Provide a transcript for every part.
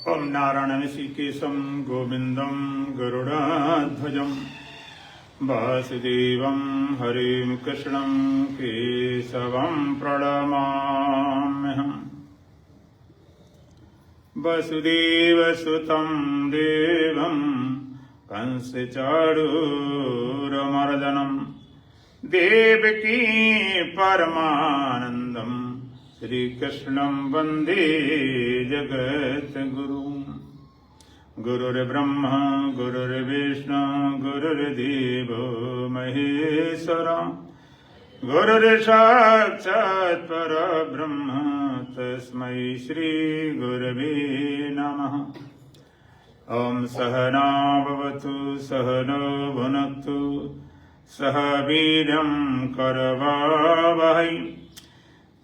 ओम नारायण ऋषिकेशं गोविंदं गरुड़ध्वजं वासुदेवं हरिं कृष्णं केशवं प्रणमाम्यहम्। वसुदेवसुतं देवं कंसचाणूरमर्दनं देवकी परमानन्दं श्रीकृष्णं वन्दे जगद्गुरुं। गुरुर्ब्रह्मा गुरुर्विष्णु गुरुर्देवो महेश्वरः गुरुर्साक्षात् परब्रह्म तस्मै श्रीगुरवे नमः। ॐ सहना भवतु सहनो भुनक्तु सह वीर्यं करवावहै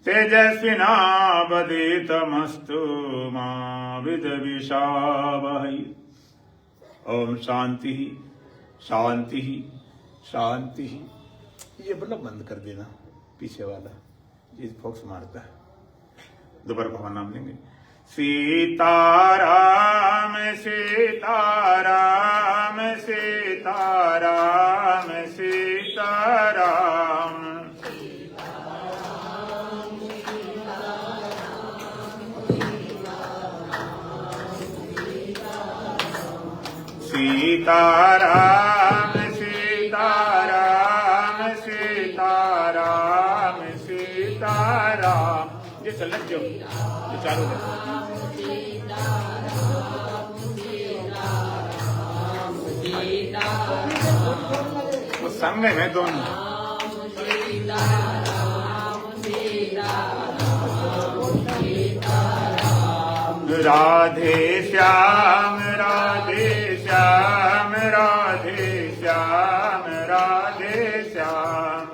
तेजस्विनावधीतमस्तु मा विद्विषावहै। ओम शांति शांति शांति। ये बल्ब बंद कर देना, पीछे वाला ये फोक्स मारता है। दोबारा भगवान नाम लेंगे। सीताराम सीताराम सीताराम सीताराम सीताराम सीताराम सीताराम सीताराम। ये चल जो ये चालू है। वो सामने में दोनों राधे श्याम राधे श्याम राधे श्याम राधे श्याम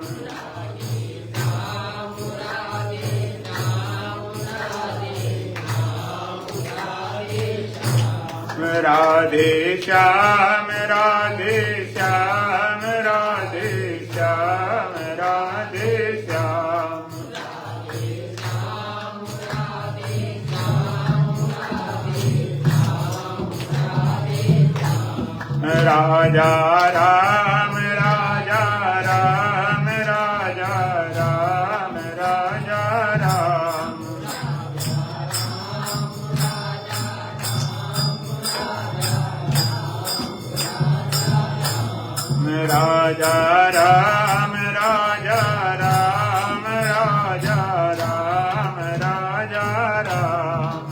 राधे श्याम राधे श्याम राधे श्याम राधे श्याम राजा राम राजा राम राजा राम राजा राम राजा राम राजा राम राजा राम राजा राम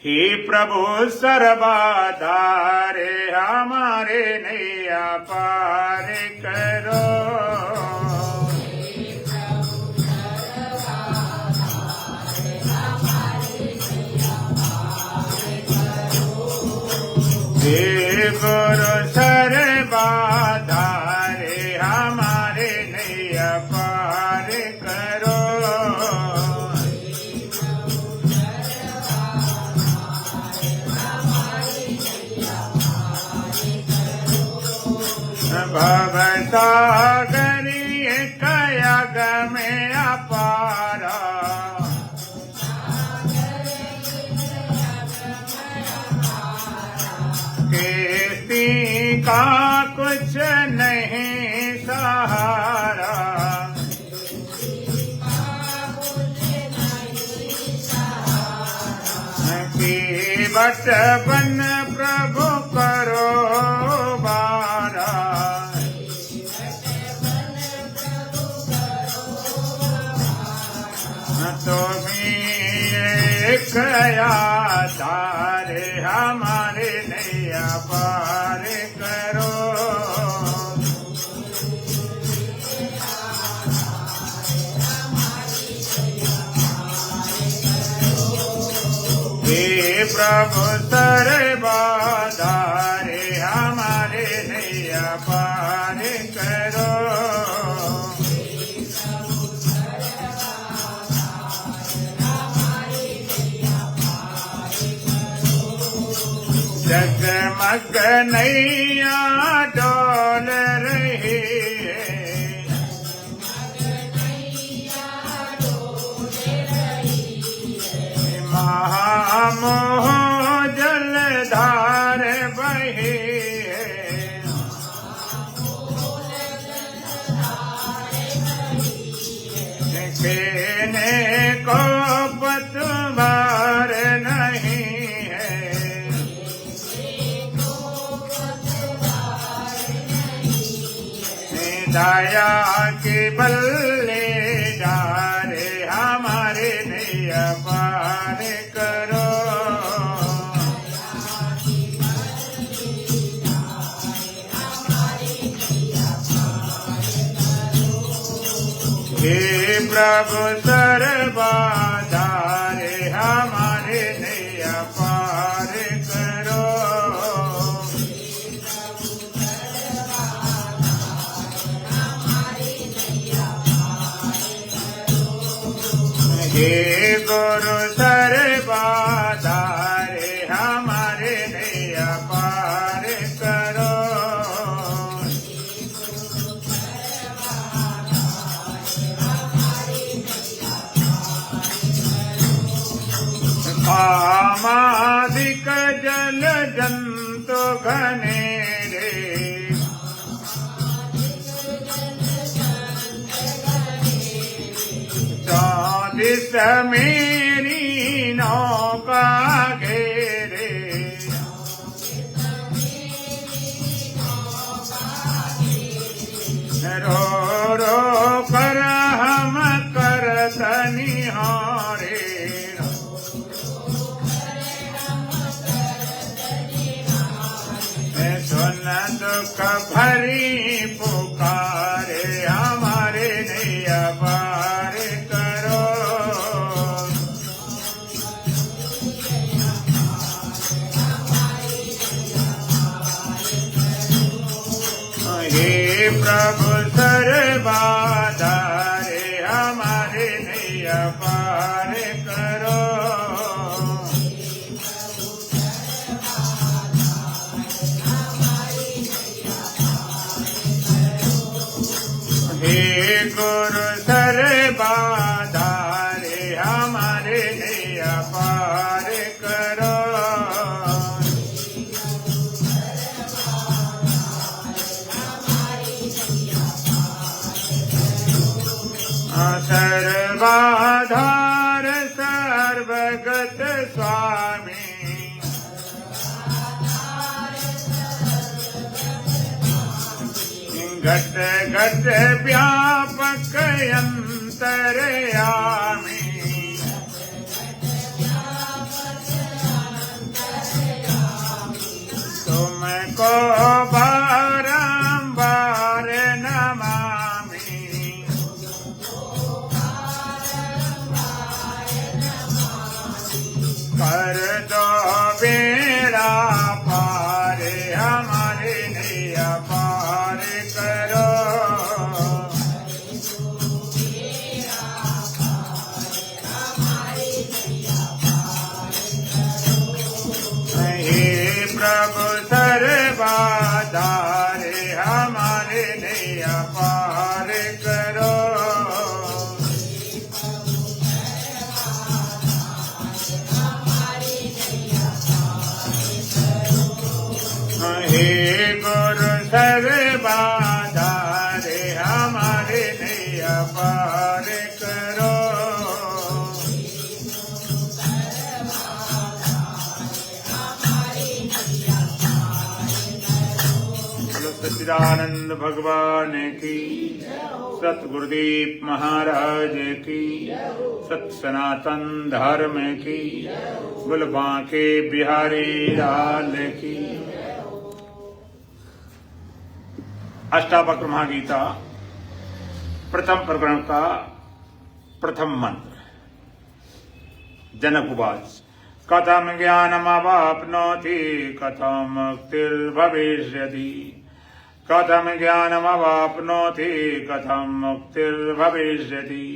हे प्रभु सर्वदारे हमारे नैया पार करो। हे गुरु सर्वदारे हमारे नैया पार करो। भवसागरी कयग में अपारा खेती का कुछ नहीं सहारा। की बचपन प्रभु करो बारा। तुम्हें एक आधार हमारे नैया पार करो। हे प्रभु सर्वदारे हमारे नैया पार करो। जगमग नैया डोल रही महामोह जलधार बहे कहने को पतवार नहीं है दया के बल्ले डारे हमारे नैया पार करो हे प्रभु सर्वधारे हमारे नैया पार करो हे गुरु सर्वधारे हमारे नैया पार करो कामादिक जल जंतु घनेरे चौदिस मेरी नौका घेरे रो रो कर हम करत निहारे सुन दुख भरी पुकारे हमारे नैया पार करो हे प्रभु सर्वधारे हमारे नैया पार करो हे गुरु सर्वधारे हमारे नैया पार करो सर्वाधार सर्वगत स्वामी घट घट व्यापक अंतर्यामी तुमको बारंबार नमामि कर दो बेड़ा पार हमारे नैया पार करो हे प्रभु सर्वधारे हमारे नैया पार करो हे गुरु सर्वधारे हमारे नैया पार करो सच्चिदानंद भगवान की सतगुरुदेव महाराज की सत सनातन धर्म की बोल बांके बिहारी लाल की अष्टावक्र महागीता प्रथम प्रकरण का प्रथम मंत्र। जनक उवाच कथम ज्ञानमवाप्नोति कथम मुक्तिर्भविष्यति कथम ज्ञानमवाप्नोति कथम मुक्तिर्भविष्यति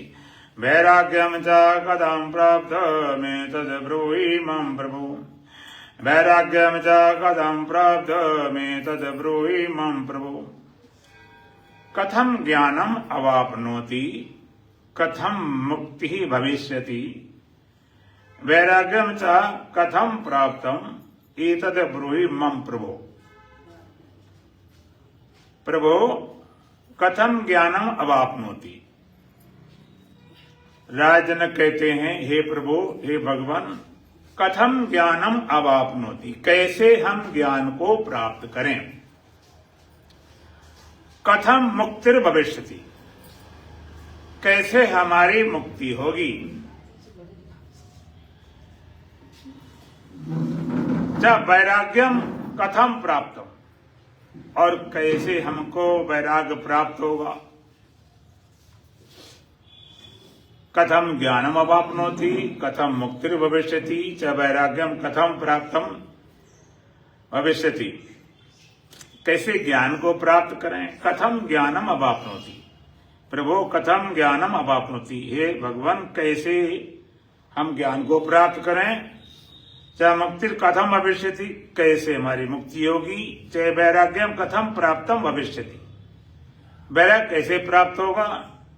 वैराग्यं च कथं प्राप्तमेतद् ब्रूहि मम प्रभु वैराग्यम च कथम प्राप्तमेतद् ब्रूहि मम प्रभो। कथम ज्ञानम अवाप्नोति कथम मुक्ति भविष्यति वैराग्यम च कथम प्राप्तम एतद् ब्रूहि मम प्रभो। प्रभो कथम ज्ञानम अवाप्नोति। राजनक कहते हैं, हे प्रभु, हे भगवान, कथम ज्ञानम अवाप्नोति, कैसे हम ज्ञान को प्राप्त करें। कथम मुक्तिर भविष्यति, कैसे हमारी मुक्ति होगी। जब वैराग्यम कथम प्राप्तम, और कैसे हमको वैराग्य प्राप्त होगा। कथम ज्ञानम अवाप्नोति कथम मुक्तिर भविष्यति च वैराग्यम कथम प्राप्तम भविष्यति, कैसे ज्ञान को प्राप्त करें। कथम ज्ञानम अवाप्नोति, प्रभु कथम ज्ञानम अवाप्नोति, हे भगवान कैसे हम ज्ञान को प्राप्त करें। च मुक्तिर कथम भविष्यति, कैसे हमारी मुक्ति होगी। च वैराग्यम कथम प्राप्तम भविष्यति, वैराग्य कैसे प्राप्त होगा।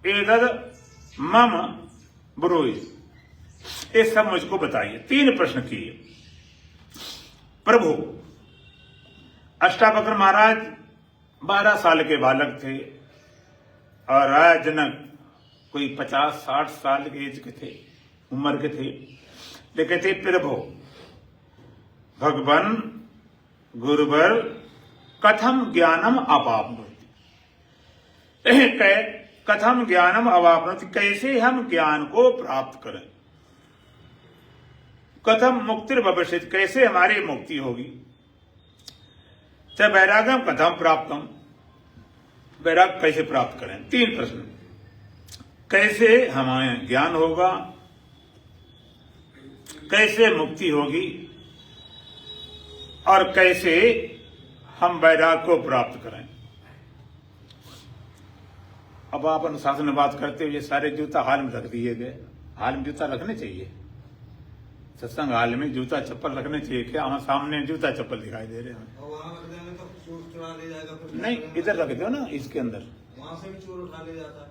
एतद् मम ब्रूहि, ये सब मुझको बताइए। 3 प्रश्न किए। प्रभु, अष्टावक्र महाराज 12 साल के बालक थे और राजा जनक कोई 50-60 साल के एज के थे, उम्र के थे। लेकिन थे, प्रभु भगवान गुरुवर कथम ज्ञानम अवाप्नोति, कथम ज्ञानम अवाप्नोति, कैसे हम ज्ञान को प्राप्त करें। कथम मुक्तिर भविष्यति, कैसे हमारी मुक्ति होगी। च वैराग्यम कथम प्राप्तम, वैराग्य कैसे प्राप्त करें। 3 प्रश्न। कैसे हमें ज्ञान होगा, कैसे मुक्ति होगी, और कैसे हम वैराग्य को प्राप्त करें। अब आप अनुशासन में बात करते हुए सारे जूता हाल में रख दिए गए। हाल में जूता रखने चाहिए, सत्संग हाल में जूता चप्पल रखने चाहिए। क्या हमारे सामने जूता चप्पल दिखाई दे रहे हैं। नहीं, इधर रख दो ना, इसके अंदर। वहां से भी चोर उठा ले जाता है।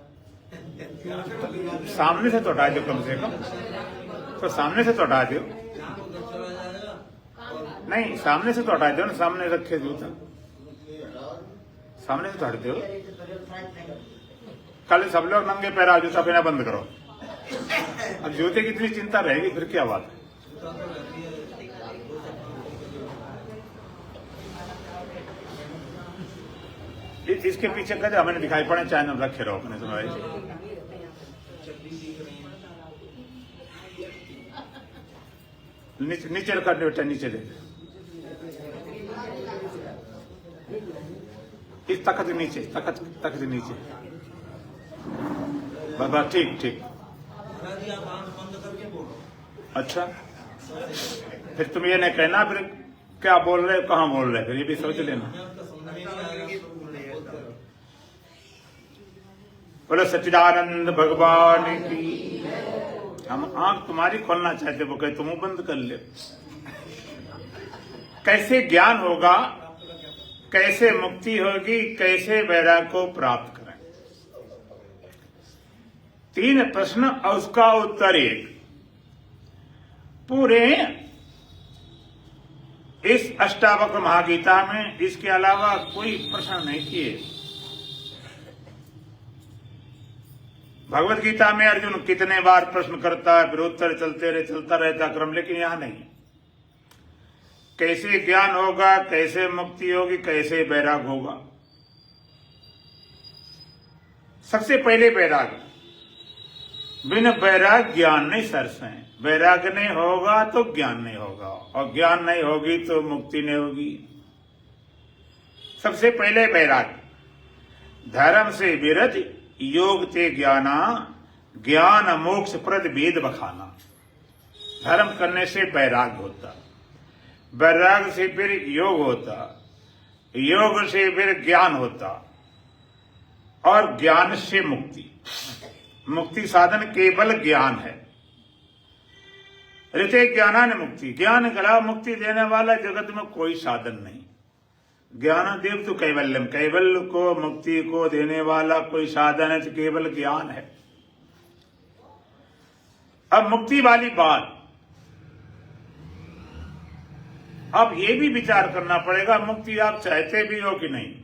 सामने से तो हटा दो, कम से कम तो सामने से तो हटा दो। नहीं, सामने से तो हटा दो ना, सामने रखे जूता, सामने से तो हट दो। कल सब लोग नंगे पैर जूता पहना बंद करो। अब जूते की इतनी चिंता रहेगी फिर क्या बात है। इसके पीछे कहते हमें दिखाई पड़े, चाहे हम रखे रहो अपने समय। नीचे रखा बेटा, नीचे दे। इस तखत नीचे, तखत नीचे। बाबा ठीक ठीक। अच्छा, फिर तुम ये नहीं कहना फिर क्या बोल रहे हो, कहाँ बोल रहे हो, फिर ये भी सोच लेना। बोलो सच्चिदानंद भगवान की। हम आंख तुम्हारी खोलना चाहते, वो कहे तुम बंद कर ले। कैसे ज्ञान होगा, कैसे मुक्ति होगी, कैसे वैराग्य को प्राप्त करें। 3 प्रश्न और उसका उत्तर 1। पूरे इस अष्टावक्र महागीता में इसके अलावा कोई प्रश्न नहीं किए। भगवत गीता में अर्जुन कितने बार प्रश्न करता है, फिर उत्तर चलता रहता क्रम, लेकिन यहां नहीं। कैसे ज्ञान होगा, कैसे मुक्ति होगी, कैसे वैराग्य होगा। सबसे पहले वैराग्य। बिन वैराग्य ज्ञान नहीं सरसे। वैराग्य नहीं होगा तो ज्ञान नहीं होगा, और ज्ञान नहीं होगी तो मुक्ति नहीं होगी। सबसे पहले वैराग्य। धर्म से विरत योग ते ज्ञाना, ज्ञान मोक्ष प्रद वेद बखाना। धर्म करने से वैराग्य होता, वैराग्य से फिर योग होता, योग से फिर ज्ञान होता, और ज्ञान से मुक्ति। मुक्ति साधन केवल ज्ञान है। ऋते ज्ञानान मुक्ति, ज्ञान के अलावा मुक्ति देने वाला जगत में कोई साधन नहीं। ज्ञान देव तो कैवल्यम, कैवल्य को मुक्ति को देने वाला कोई साधन है तो केवल ज्ञान है। अब मुक्ति वाली बात, अब ये भी विचार करना पड़ेगा मुक्ति आप चाहते भी हो कि नहीं।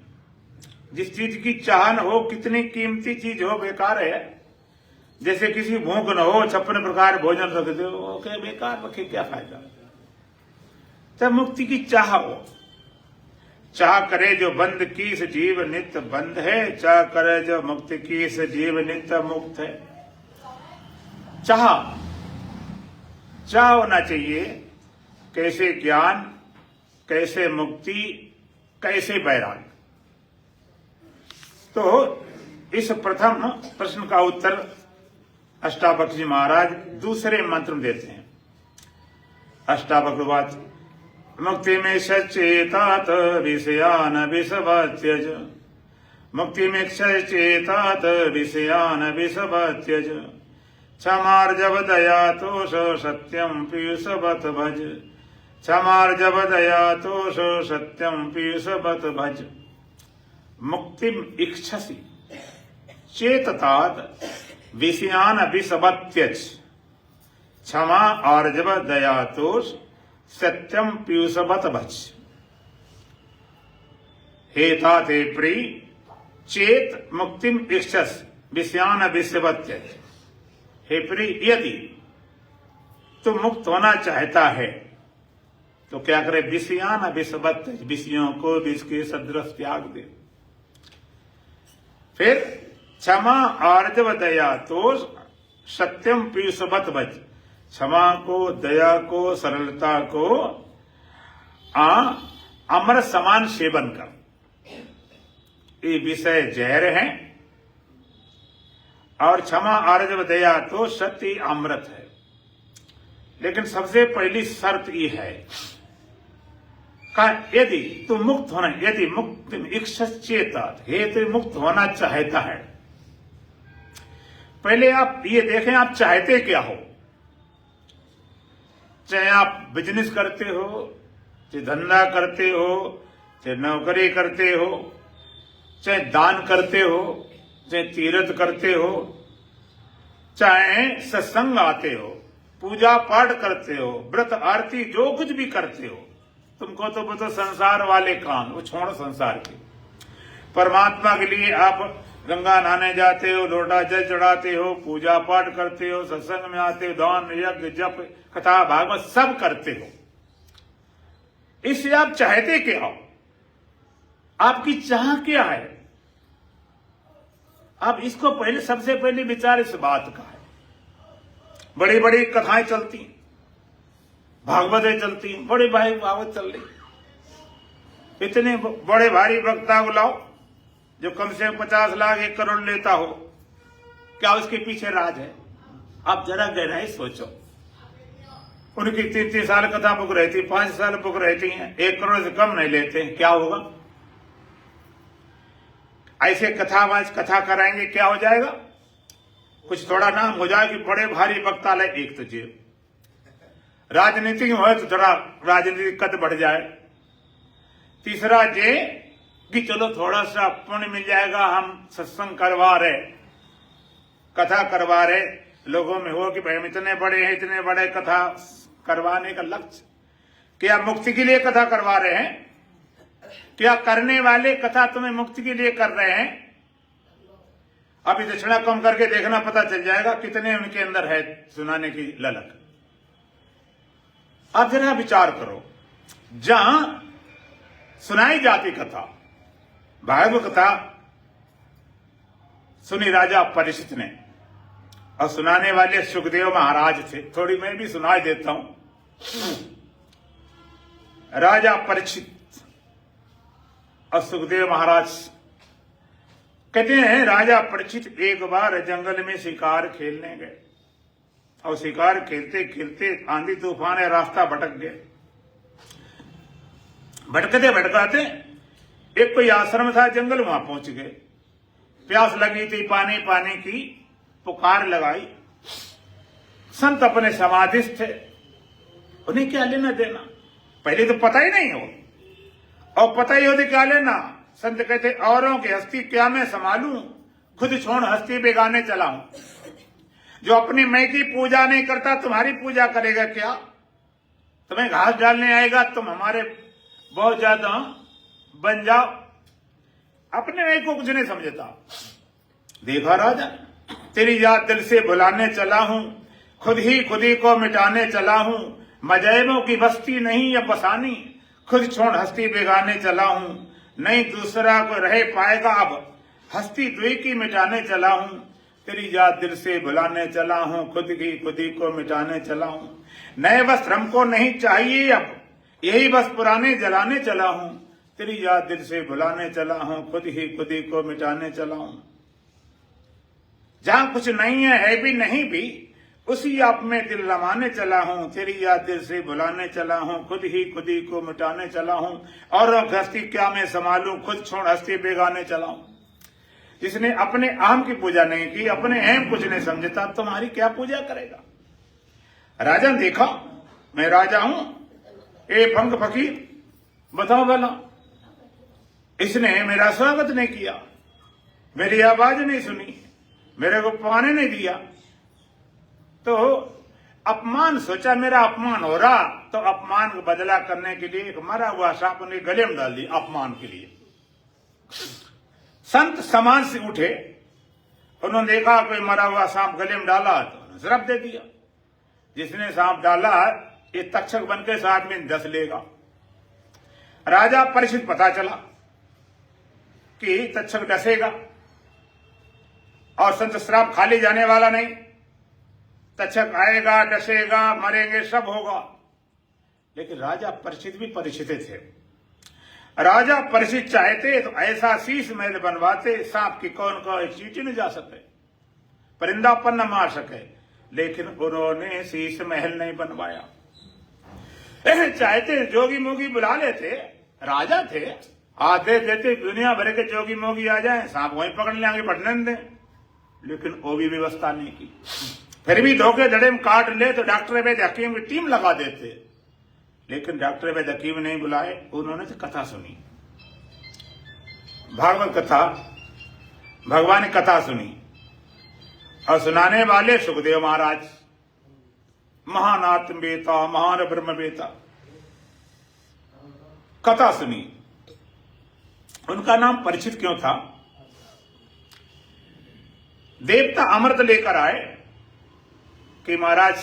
जिस चीज की चाहन हो, कितनी कीमती चीज हो, बेकार है। जैसे किसी भूख न हो, 56 प्रकार भोजन रख दो, ओके बेकार रखे, क्या फायदा। तब मुक्ति की चाह हो, चाह करे जो बंद की इस जीव नित्य बंद है, चाह करे जो मुक्त की इस जीव नित्य मुक्त है। चाह होना चाहिए, कैसे ज्ञान, कैसे मुक्ति, कैसे वैराग्य। तो इस प्रथम प्रश्न का उत्तर अष्टावक्र जी महाराज दूसरे मंत्र में देते हैं। अष्टावक्र बात, मुक्ति में सचेतात विषयान विषवत्यज, मुक्ति में सचेतात विषयान विषवत्यज, क्षमार्जव दया तोष सत्यम पीयूषवत भज, क्षमार्जव दया तोष सत्यम पीयूषवत भज। मुक्तिम इच्छसि चेततात विषयान विषवत्यज, क्षमा आर्जव दया तोष सत्यम पीयूषवत भज। हेता ते प्रिय चेत मुक्तिम इच्छस विषयान विषवत्यज। हे प्रिय, यदि तू मुक्त होना चाहता है तो क्या करे, विषयान विषवत्यज, विषयों को विष के सदृश त्याग दे। फिर क्षमा आर्जव दया तो सत्यम पीयूषवत भज, क्षमा को, दया को, सरलता को अमृत समान सेवन कर। ये विषय जहर है और क्षमा आर्जव दया तो सत्य अमृत है। लेकिन सबसे पहली शर्त ये है यदि तू मुक्त होना, यदि मुक्त इच्छा चेता, हे तो मुक्त होना चाहता है, पहले आप ये देखें आप चाहते क्या हो। चाहे आप बिजनेस करते हो, चाहे धंधा करते हो, चाहे नौकरी करते हो, चाहे दान करते हो, चाहे तीर्थ करते हो, चाहे सत्संग आते हो, पूजा पाठ करते हो, व्रत आरती जो कुछ भी करते हो, तुमको तो वो तो संसार वाले काम, वो छोड़ संसार के। परमात्मा के लिए आप गंगा नहाने जाते हो, लोटा जल चढ़ाते हो, पूजा पाठ करते हो, सत्संग में आते हो, दान यज्ञ जप कथा भागवत सब करते हो। इससे आप चाहते क्या हो, आपकी चाह क्या है। अब इसको पहले, सबसे पहले विचार इस बात का है। बड़ी बड़ी कथाएं चलती, भागवतें चलती, बड़े भाई भागवत चल रही, इतने बड़े भारी वक्ता को लाओ जो कम से कम 50 लाख 1 करोड़ लेता हो, क्या उसके पीछे राज है। आप जरा गहराई सोचो। उनकी 3-3 साल कथा बुक रहती, 5 साल बुक रहती हैं, 1 करोड़ से कम नहीं लेते, क्या होगा। ऐसे कथा कराएंगे, क्या हो जाएगा। कुछ थोड़ा नाम हो जाए कि बड़े भारी वक्ता लाए, एक तो जेब, राजनीति में हो तो थोड़ा राजनीतिक कद बढ़ जाए, तीसरा जे कि चलो थोड़ा सा पुण्य मिल जाएगा, हम सत्संग करवा रहे, कथा करवा रहे, लोगों में हो कि भाई हम इतने बड़े हैं, इतने बड़े कथा करवाने का लक्ष्य। क्या मुक्ति के लिए कथा करवा रहे हैं, क्या करने वाले कथा तुम्हें मुक्ति के लिए कर रहे हैं। अभी दक्षिणा कम करके देखना, पता चल जाएगा कितने उनके अंदर है सुनाने की ललक। अब जरा विचार करो, जहां सुनाई जाती कथा, भागवत कथा सुनी राजा परीक्षित ने, और सुनाने वाले सुखदेव महाराज थे। थोड़ी मैं भी सुनाई देता हूं। राजा परीक्षित और सुखदेव महाराज कहते हैं, राजा परीक्षित एक बार जंगल में शिकार खेलने गए और शिकार खेलते खेलते आंधी तूफान है, रास्ता भटक गए। भटकते भटकाते एक कोई आश्रम था, जंगल, वहां पहुंच गए। प्यास लगी थी, पानी पानी की पुकार लगाई। संत अपने समाधिस्थ थे, उन्हें क्या लेना देना, पहले तो पता ही नहीं हो, और पता ही हो तो क्या लेना। संत कहते औरों की हस्ती क्या मैं संभालूं, खुद छोड़ हस्ती बेगाने चलाऊं। जो अपनी मैं की पूजा नहीं करता तुम्हारी पूजा करेगा क्या। तुम्हें घास डालने आएगा, तुम हमारे बहुत ज्यादा बन जाओ। अपने मैं को कुछ नहीं समझता। देखा राजा, तेरी याद दिल से भुलाने चला हूं, खुद ही को मिटाने चला हूं। मजैबों की बस्ती नहीं अब बसानी, खुद छोड़ हस्ती बेगाने चला हूं। नहीं दूसरा को रह पाएगा अब, हस्ती दुई की मिटाने चला हूं। तेरी याद दिल से भुलाने चला हूं, खुद ही को मिटाने चला हूं। नए वस्त्र हमको नहीं चाहिए अब, यही बस पुराने जलाने चला हूं। तेरी याद दिल से भुलाने चला हूं, खुद ही को मिटाने चला हूं। जहां कुछ नहीं है भी नहीं भी, उसी आप में दिल रमाने चला हूं। तेरी याद दिल से भुलाने चला हूं, खुद ही को मिटाने चला हूं। और हस्ती क्या मैं संभालूं, खुद छोड़ हस्ती बेगाने चला हूं। जिसने अपने आम की पूजा नहीं की, अपने अहम कुछ नहीं समझता, तुम्हारी क्या पूजा करेगा। राजा ने देखा मैं राजा हूं, ए फंक फकीर बताओ भला, इसने मेरा स्वागत नहीं किया, मेरी आवाज नहीं सुनी, मेरे को पाने नहीं दिया, तो अपमान सोचा मेरा अपमान हो रहा, तो अपमान का बदला करने के लिए एक मरा हुआ सांप उन्हें गले में डाल दिया अपमान के लिए। संत समाज से उठे, उन्होंने देखा कोई मरा हुआ सांप गले में डाला तो उन्होंने श्राप दे दिया। जिसने सांप डाला ये तक्षक बनकर साथ में डस लेगा। राजा परीक्षित पता चला कि तक्षक डसेगा और संत श्राप खाली जाने वाला नहीं, तक्षक आएगा, डसेगा, मरेंगे, सब होगा। लेकिन राजा परीक्षित भी परीक्षित थे। राजा परीक्षित चाहते तो ऐसा शीश महल बनवाते, सांप की कौन को चींटी न जा सके, परिंदा पर न मार सके। लेकिन उन्होंने शीश महल नहीं बनवाया। चाहते जोगी मोगी बुला लेते, राजा थे, आते देते दुनिया भर के जोगी मोगी आ जाए, सांप वहीं पकड़ ले आगे पटने दें, लेकिन वो भी व्यवस्था नहीं की। फिर भी धोखे धड़े में काट ले तो डॉक्टर वैद्य हकीम की टीम लगा देते, लेकिन डॉक्टर वैद्य हकीम नहीं बुलाए। उन्होंने तो कथा सुनी, भागवत कथा, भगवान की कथा सुनी, और सुनाने वाले सुखदेव महाराज, महान आत्मवेता, महान ब्रह्मवेता। कथा सुनी। उनका नाम परीक्षित क्यों था। देवता अमृत लेकर आए कि महाराज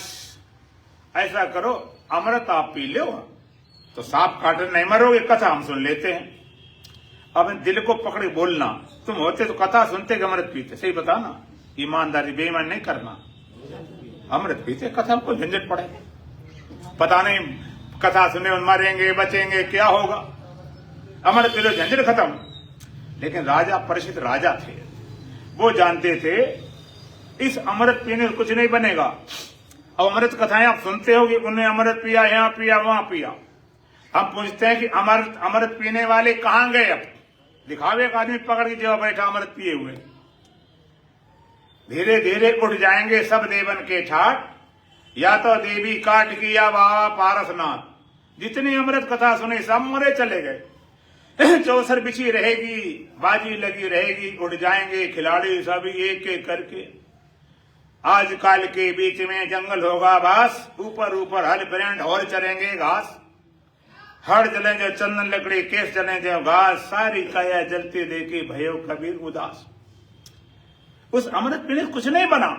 ऐसा करो, अमृत आप पी लो तो सांप काटने नहीं मरोगे, कथा हम सुन लेते हैं। अब दिल को पकड़े बोलना, तुम होते तो कथा सुनते कि अमृत पीते, सही बताना, ईमानदारी बेईमान नहीं करना। अमृत पीते, कथा को झंझट पड़े, पता नहीं कथा सुने मरेंगे बचेंगे क्या होगा, अमृत पी लो झंझट खत्म। लेकिन राजा परीक्षित राजा थे, वो जानते थे इस अमृत पीने से कुछ नहीं बनेगा। अब अमृत कथाएं आप सुनते हो कि उन्हें अमृत पिया, यहां पिया, वहां पिया। हम पूछते हैं कि अमृत पीने वाले कहां गए। अब दिखावे एक आदमी पकड़ के जगह बैठा अमृत पिए हुए। धीरे धीरे उठ जाएंगे सब देवन के ठाट, या तो देवी काट की या बाबा पारसनाथ। जितनी अमृत कथा सुनी सब मरे चले गए। चौसर बिछी रहेगी, बाजी लगी रहेगी, उठ जाएंगे खिलाड़ी सभी एक एक करके। आजकल के बीच में जंगल होगा बास, ऊपर ऊपर हल ब्रेंड और चलेंगे घास। हड़ जले जो चंदन लकड़ी, केस जले जो घास, सारी काया जलती देखी भयो कबीर उदास। उस अमृत पीने से कुछ नहीं बना।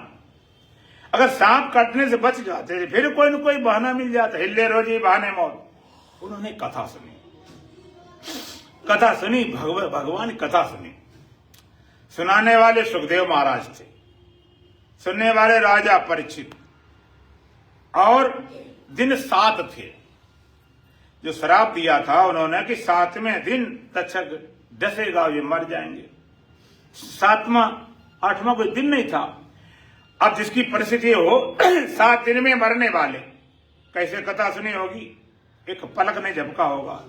अगर सांप काटने से बच जाते फिर कोई न कोई बहाना मिल जाता, हिल्ले रोजी बहाने मौत। उन्होंने कथा सुनी, कथा सुनी, भगवान की कथा सुनी। सुनाने वाले सुखदेव महाराज थे, सुनने वाले राजा परीक्षित, और दिन 7 थे। जो श्राप दिया था उन्होंने कि 7वें दिन तक्षक डसेगा, ये मर जाएंगे। 7वां 8वां कोई दिन नहीं था। अब जिसकी परिस्थिति हो 7 दिन में मरने वाले, कैसे कथा सुनी होगी, एक पलक नहीं झपका होगा,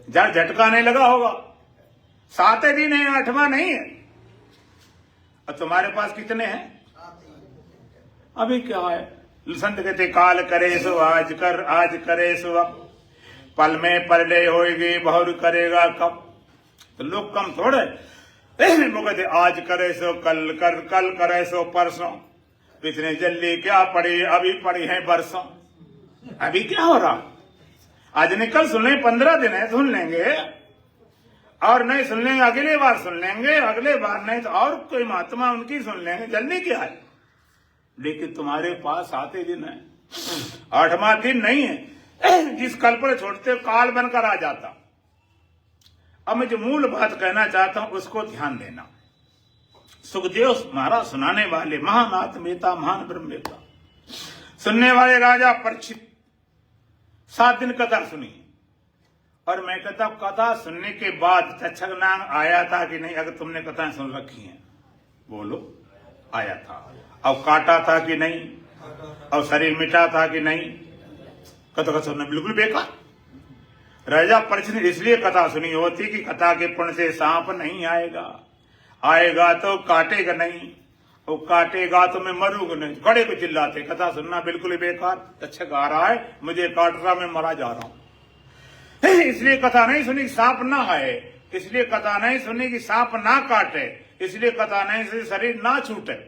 जहां झटका नहीं लगा होगा। 7 दिन है, 8वां नहीं है। और तुम्हारे पास कितने हैं? अभी क्या है, संत कहते काल करे सो आज कर, आज करे सो अब, पल में परलय होएगी बहुर करेगा कब। तो लोग कम थोड़े, वो कहते आज करे सो कल कर, कल करे सो परसों, इतने जल्दी क्या पड़ी, अभी पड़ी है बरसों। अभी क्या हो रहा, आज नहीं कल सुन लेंगे, 15 दिन है सुन लेंगे, और नहीं सुन लेंगे अगले बार सुन लेंगे, अगले बार नहीं तो और कोई महात्मा उनकी सुन लेंगे, जल्दी क्या है। लेकिन तुम्हारे पास आते दिन है, 8वां दिन नहीं है जिस कल पर छोड़ते काल बनकर आ जाता। अब मैं जो मूल बात कहना चाहता हूं उसको ध्यान देना। सुखदेव महाराज सुनाने वाले महान आत्मेता, महान ब्रह्मवेता, सुनने वाले राजा परीक्षित 7 दिन कथा सुनी। और मैं कहता हूं कथा सुनने के बाद तक्षक नाग आया था कि नहीं? अगर तुमने कथाएं सुन रखी हैं बोलो, आया था। अब काटा था कि नहीं? और शरीर मिटा था कि नहीं? कथा सुनना बिल्कुल बेकार। राजा परीक्षित ने इसलिए कथा सुनी होती कि कथा के पुण्य से सांप नहीं आएगा, आएगा तो काटेगा नहीं, और काटेगा तो मैं मरूंगा नहीं। खड़े को चिल्लाते कथा सुनना बिल्कुल बेकार, तक्षक आ रहा है मुझे काट रहा, मैं मरा जा रहा हूं। इसलिए कथा नहीं सुनी कि सांप ना आए, इसलिए कथा नहीं सुनी कि सांप ना काटे, इसलिए कथा नहीं सुनी शरीर ना छूटे।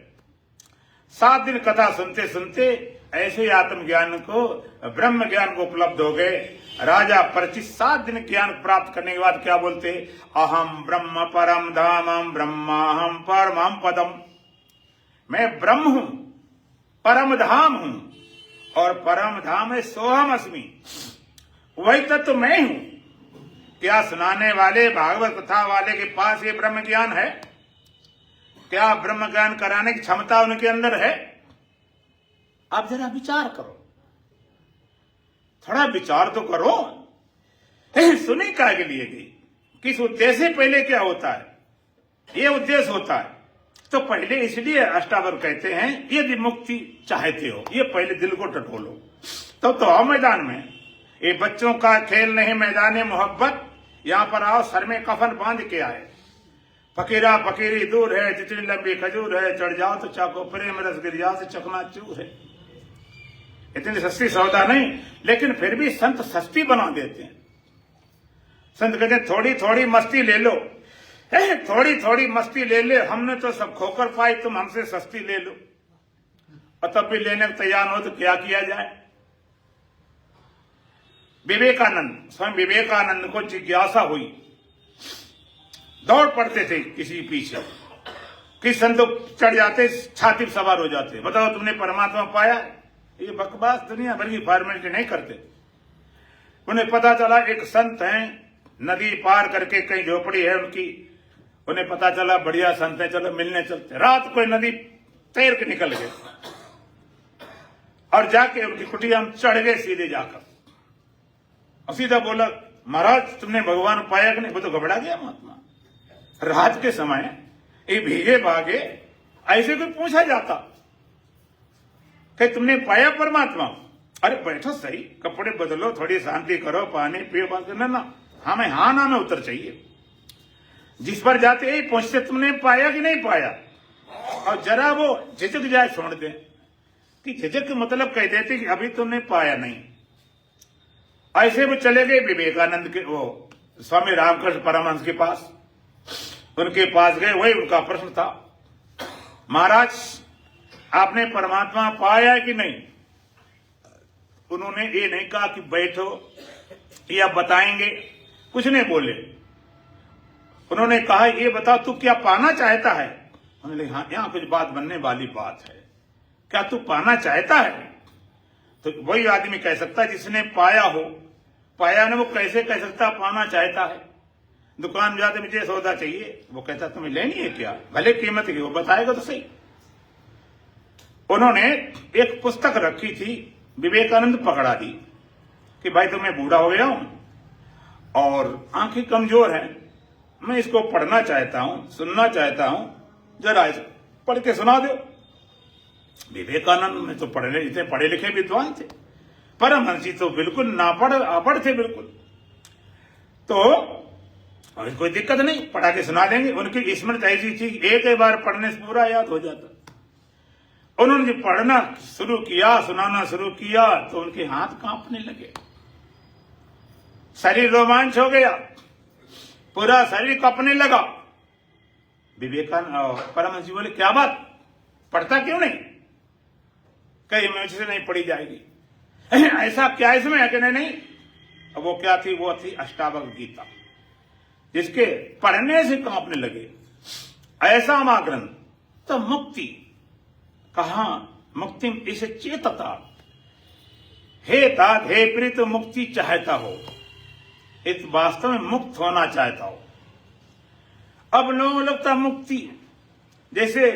7 दिन कथा सुनते सुनते ऐसे आत्मज्ञान को, ब्रह्म ज्ञान को उपलब्ध हो गए। राजा परीक्षित 7 दिन ज्ञान प्राप्त करने के बाद क्या बोलते? अहम ब्रह्म परम धामम ब्रह्माहम परमम पदम। मैं ब्रह्म हूं, परम धाम हूं, और परम धाम है सोहम अस्मि, वही तत्व मैं हूं। क्या सुनाने वाले भागवत कथा वाले के पास ये ब्रह्म ज्ञान है? क्या ब्रह्म ज्ञान कराने की क्षमता उनके अंदर है? आप जरा विचार करो, थोड़ा विचार तो करो। सुनी काय के लिए गई, किस उद्देश्य से? पहले क्या होता है? ये उद्देश्य होता है तो पहले इसलिए अष्टावक्र कहते हैं यदि मुक्ति चाहते हो, ये पहले दिल को टटोलो। तो आओ मैदान में, ये बच्चों का खेल नहीं, मैदान मोहब्बत। यहां पर आओ, सर में कफन बांध के आए। फकीरा फकीरी दूर है, जितनी लंबी खजूर है, चढ़ जाओ तो चाको प्रेम रस गिर जाओ से चकनाचूर है। इतनी सस्ती सौदा नहीं, लेकिन फिर भी संत सस्ती बना देते हैं। संत कहते हैं थोड़ी थोड़ी मस्ती ले लो, थोड़ी थोड़ी मस्ती ले ले, हमने तो सब खोकर पाई, तुम हमसे सस्ती ले लो। और तब भी लेने को तैयार हो तो क्या किया जाए? विवेकानंद, स्वयं विवेकानंद को जिज्ञासा हुई, दौड़ पड़ते थे किसी पीछे, किस संत चढ़ जाते, छाती पर सवार हो जाते, बताओ तुमने परमात्मा पाया? ये बकवास दुनिया भर की फॉर्मेलिटी नहीं करते। उन्हें पता चला एक संत हैं, नदी पार करके कहीं झोपड़ी है उनकी, उन्हें पता चला बढ़िया संत है, चलो मिलने चलते। रात को नदी तैर के निकल गए और जाके उनकी कुटिया में चढ़ गए सीधे जाकर, और सीधा बोला महाराज तुमने भगवान पाया कि नहीं? वो तो घबरा गया महात्मा। रात के समय ये भीगे भागे ऐसे कोई पूछा जाता कि तुमने पाया परमात्मा? अरे बैठो सही, कपड़े बदलो, थोड़ी शांति करो, पानी पियो, बात करना ना, हमें हाँ ना में उत्तर चाहिए। जिस पर जाते यही पूछते तुमने पाया कि नहीं पाया, और जरा वो झिझक जाए छोड़ दे कि झिझक के मतलब कह देते कि अभी तुमने पाया नहीं। ऐसे वो चले गए विवेकानंद के, वो स्वामी रामकृष्ण परमहंस के पास, उनके पास गए। वही उनका प्रश्न था, महाराज आपने परमात्मा पाया कि नहीं? उन्होंने ये नहीं कहा कि बैठो या बताएंगे, कुछ नहीं बोले। उन्होंने कहा ये बता तू क्या पाना चाहता है? उन्होंने हाँ, यहां कुछ बात बनने वाली बात है, क्या तू पाना चाहता है? तो वही आदमी कह सकता है जिसने पाया हो। पाया ना, वो कैसे कह सकता पाना चाहता है? दुकान जाते मुझे सौदा चाहिए, वो कहता तुम्हें लेनी है क्या, भले कीमत की, वो बताएगा तो सही। उन्होंने एक पुस्तक रखी थी, विवेकानंद पकड़ा दी कि भाई तो मैं बूढ़ा हो गया हूं और आंखें कमजोर हैं, मैं इसको पढ़ना चाहता हूं, सुनना चाहता हूं, जरा पढ़ के सुना दो। विवेकानंद में तो इतने पढ़े लिखे विद्वान थे, परमहंसी तो बिल्कुल नापढ़ आपढ़ थे बिल्कुल। तो और कोई दिक्कत नहीं, पढ़ा के सुना देंगे। उनकी स्मृति ऐसी थी, एक बार पढ़ने से पूरा याद हो जाता। उन्होंने जब पढ़ना शुरू किया, सुनाना शुरू किया, तो उनके हाथ कांपने लगे, शरीर रोमांच हो गया, पूरा शरीर कांपने लगा। विवेकानंद परमहंस जी बोले, क्या बात, पढ़ता क्यों नहीं? कहीं मुझसे नहीं पढ़ी जाएगी। ऐसा क्या इसमें है? कि नहीं। अब वो क्या थी? वो थी अष्टावक्र गीता, जिसके पढ़ने से कांपने लगे। ऐसा महाग्रंथ। तो मुक्ति कहा, मुक्ति इसे चेतता, हे तात हे प्रीत, मुक्ति चाहता हो, इस वास्तव में मुक्त होना चाहता हो। अब लोगों को लगता मुक्ति जैसे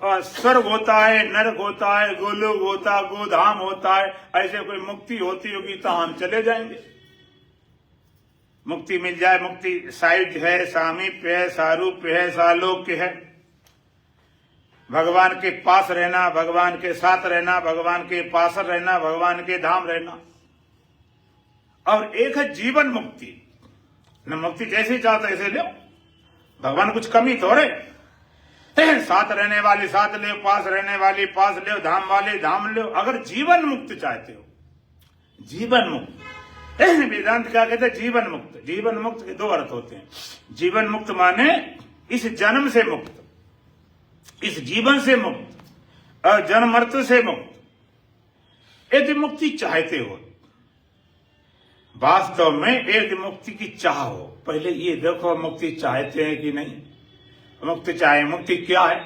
स्वर्ग होता है, नरक होता है, गोलोक होता है, गोधाम होता है, ऐसे कोई मुक्ति होती होगी तो हम चले जाएंगे, मुक्ति मिल जाए। मुक्ति सायुज्य है, सामीप्य है, सारूप्य है, सालोक्य है, भगवान के पास रहना, भगवान के साथ रहना, भगवान के पास रहना, भगवान के धाम रहना। और एक है जीवन मुक्ति। न मुक्ति जैसे चाहते ऐसे लो, भगवान कुछ कमी थोड़े, साथ रहने वाली साथ ले, पास रहने वाली पास ले, धाम वाले धाम ले। अगर जीवन मुक्त चाहते हो, जीवन मुक्त, वेदांत क्या कहते हैं? जीवन मुक्त। जीवन मुक्त के दो अर्थ होते हैं। जीवन मुक्त माने इस जन्म से मुक्त, इस जीवन से मुक्त और जन्म मृत्यु से मुक्त। यदि मुक्ति चाहते हो, वास्तव में यदि मुक्ति की चाह हो, पहले ये देखो मुक्ति चाहते हैं कि नहीं। मुक्ति चाहे, मुक्ति क्या है?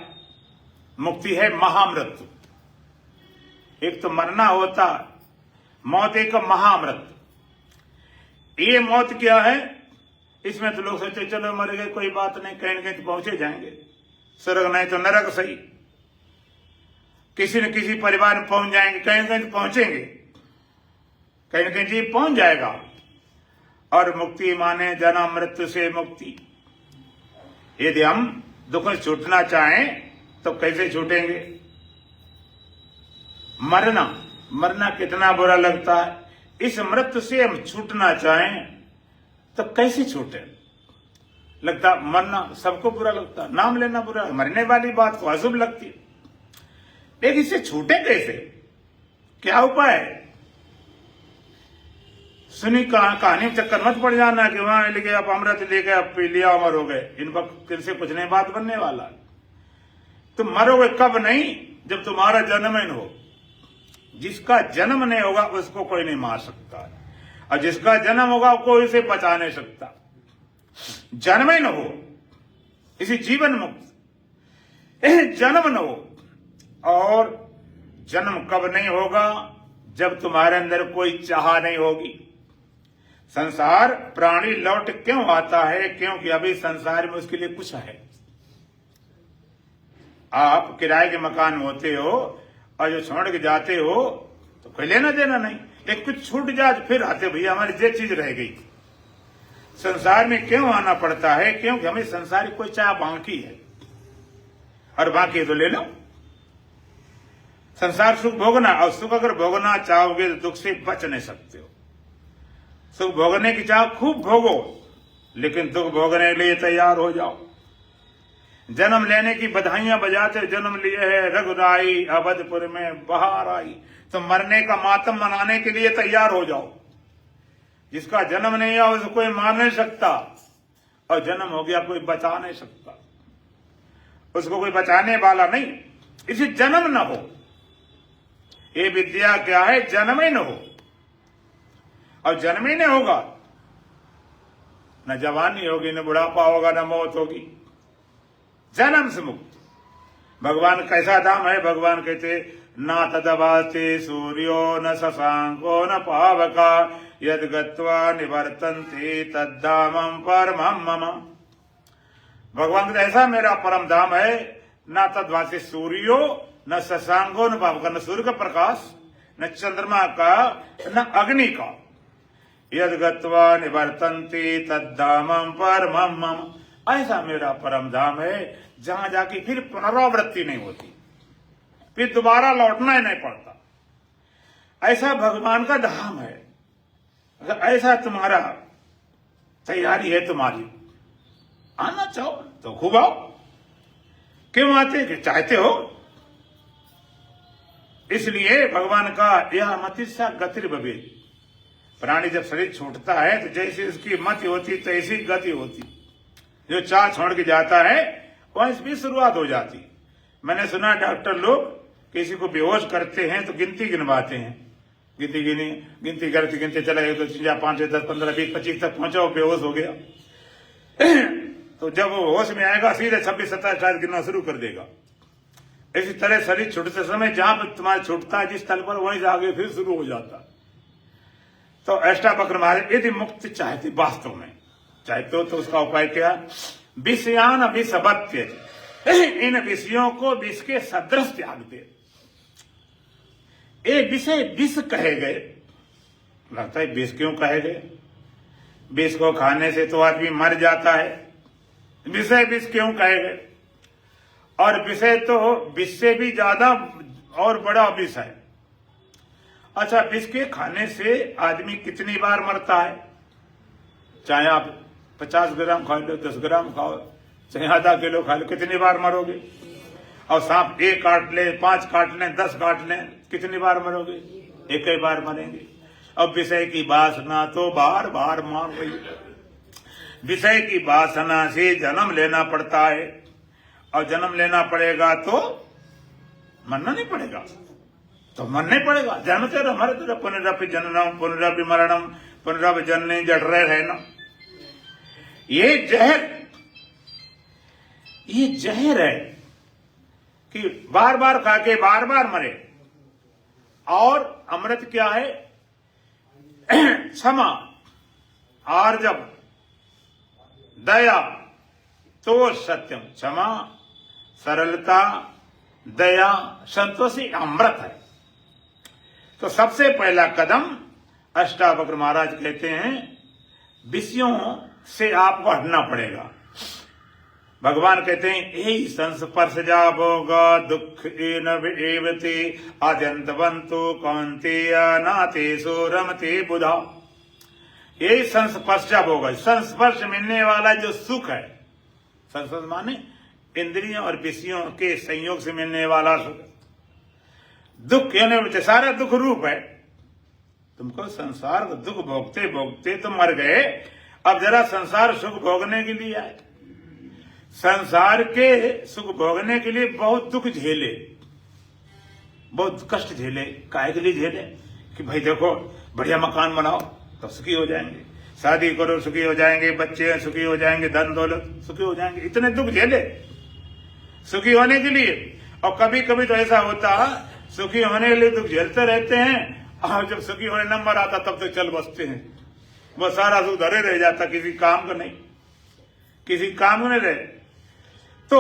मुक्ति है महामृत्यु। एक तो मरना होता, मौत एक महामृत्यु। ये मौत क्या है? इसमें तो लोग सोचते चलो मर गए कोई बात नहीं, कहीं न कहीं तो पहुंचे जाएंगे, स्वर्ग नहीं तो नरक सही, किसी न किसी परिवार में पहुंच जाएंगे, कहीं न कहीं तो पहुंचेंगे, कहीं न कहीं जीव पहुंच जाएगा। और मुक्ति माने जन्म मृत्यु से मुक्ति। यदि हम दुख से छूटना चाहें तो कैसे छूटेंगे? मरना, मरना कितना बुरा लगता है। इस मृत्यु से हम छूटना चाहें तो कैसे छूटे? लगता मरना सबको बुरा लगता, नाम लेना बुरा, मरने वाली बात को अशुभ लगती। लेकिन इससे छूटे कैसे? क्या उपाय है? सुनी कहानी चक्कर मत पड़ जाना कि वहां लेके आप अमृत लेके आप पी लिया, अमर हो गए। इन पर किनसे कुछ नहीं बात बनने वाला। तुम मरोगे कब? नहीं, जब तुम्हारा जन्म ही हो। जिसका जन्म नहीं होगा उसको कोई नहीं मार सकता, और जिसका जन्म होगा कोई उसे बचा नहीं सकता। जन्म ही न हो, इसी जीवन मुक्त। जन्म न हो। और जन्म कब नहीं होगा? जब तुम्हारे अंदर कोई चाह नहीं होगी। संसार प्राणी लौट क्यों आता है? क्योंकि अभी संसार में उसके लिए कुछ है। आप किराए के मकान में होते हो और जो छोड़ के जाते हो तो कोई लेना देना नहीं। एक कुछ छूट जाए फिर आते, भैया हमारी ये चीज रह गई। संसार में क्यों आना पड़ता है? क्योंकि हमें संसार कोई चाह बाकी है, और बाकी तो ले लो। संसार सुख भोगना, और सुख अगर भोगना चाहोगे तो दुख से बच नहीं सकते हो। सुख भोगने की चाह खूब भोगो, लेकिन दुख भोगने के लिए तैयार हो जाओ। जन्म लेने की बधाइयां बजाते जन्म लिए है रघुराई, अवधपुर में बहार आई। तो मरने का मातम मनाने के लिए तैयार हो जाओ। जिसका जन्म नहीं हुआ उसको कोई मार नहीं सकता, और जन्म हो गया कोई बचा नहीं सकता, उसको कोई बचाने वाला नहीं। इसे जन्म न हो। ये विद्या क्या है? जन्म ही न हो। और जन्म ही नहीं होगा, न जवानी होगी, न बुढ़ापा होगा, न मौत होगी। जन्म से मुक्त। भगवान कैसा धाम है? भगवान कहते ना तदभाते सूर्यो न शशांको न पावका, यद गत्वा निवर्तन्ते तद्धामं परमं मम। भगवान कहते ऐसा मेरा परम धाम है, ना तद्भाते सूर्यो न शशांको न पावका, न सूर्य का प्रकाश, न चंद्रमा का, न अग्नि का। यद गत्वा निवर्तन्ते तद्धामं परमं मम। ऐसा मेरा परम धाम है जहां जाके फिर पुनरावृत्ति नहीं होती, फिर दोबारा लौटना ही नहीं पड़ता। ऐसा भगवान का धाम है। अगर ऐसा तुम्हारा तैयारी है, तुम्हारी आना चाहो तो खूब आओ। क्यों आते? कि चाहते हो। इसलिए भगवान का यह मतिस्सा गतिर भवे, प्राणी जब शरीर छूटता है तो जैसी उसकी मति होती तैसी गति होती। जो चाह छोड़ के जाता है वहीं भी शुरुआत हो जाती। मैंने सुना डॉक्टर लोग किसी को बेहोश करते हैं तो गिनती गिनवाते हैं, गिनती करते गिनते चला गया तो 4, 5, 10, 15, 20, 25 तक पहुंचा, वो बेहोश हो गया। तो जब वो होश में आएगा सीधे 26, 27, 28 गिनना शुरू कर देगा। इसी तरह शरीर छूटते समय जहां पर तुम्हारा छूटता है जिस स्थल पर, वहीं से आगे फिर शुरू हो जाता। तो अष्टावक्र महाराज यदि मुक्ति चाहते वास्तव में चाहते हो तो उसका उपाय क्या? विषयान विषवत्य, इन विषयों को विष के सदृश त्याग दे। ये विषय विष कहे गए, लगता है विष क्यों कहे गए? विष को खाने से तो आदमी मर जाता है, विषय विष क्यों कहे गए? और विषय तो विष से भी ज्यादा और बड़ा विष है। अच्छा, विष के खाने से आदमी कितनी बार मरता है? चाहे आप 50 ग्राम खा लो, 10 ग्राम खाओ, चाहे आधा किलो खा लो, कितनी बार मरोगे? और सांप 1 काट ले, 5 काट ले, 10 काट ले, कितनी बार मरोगे? एक ही बार मरेंगे। अब विषय की वासना तो बार बार मार रही है। विषय की वासना से जन्म लेना पड़ता है, और जन्म लेना पड़ेगा तो मरना नहीं पड़ेगा, तो मरना पड़ेगा। जन्म तेरा मर तेरा, पुनरपि जननम पुनरपि मरणम पुनरपि जनने जड़ रहे है ना। ये जहर है कि बार बार खा के बार बार मरे। और अमृत क्या है? क्षमा, आर्जव, दया, तो सत्यम। क्षमा, सरलता, दया, संतोषी अमृत है। तो सबसे पहला कदम अष्टावक्र महाराज कहते हैं विषयों से आपको हटना पड़ेगा। भगवान कहते हैं यही संस्पर्शजा भोग दुख एवते आद्यंतवंतो कौन्तेय नातेषु रमते बुधा। यही संस्पर्शजा भोग, संस्पर्श मिलने वाला जो सुख है, संस्पर्श माने इंद्रियों और विषयों के संयोग से मिलने वाला सुख। दुख यानी सारा दुख रूप है। तुमको संसार का दुख भोगते भोगते तो मर गए, अब जरा संसार सुख भोगने के लिए आए। संसार के सुख भोगने के लिए बहुत दुख झेले, बहुत कष्ट झेले। काहे के लिए झेले? कि भाई देखो बढ़िया मकान बनाओ तो सुखी हो जाएंगे, शादी करो सुखी हो जाएंगे, बच्चे सुखी हो जाएंगे, धन दौलत सुखी हो जाएंगे। इतने दुख झेले सुखी होने के लिए। और कभी कभी तो ऐसा होता सुखी होने के लिए दुख झेलते रहते हैं, और जब सुखी होने नंबर आता तब तक चल बसते हैं। वो सारा सुख धरे रह जाता, किसी काम का नहीं, किसी काम में नहीं रहे। तो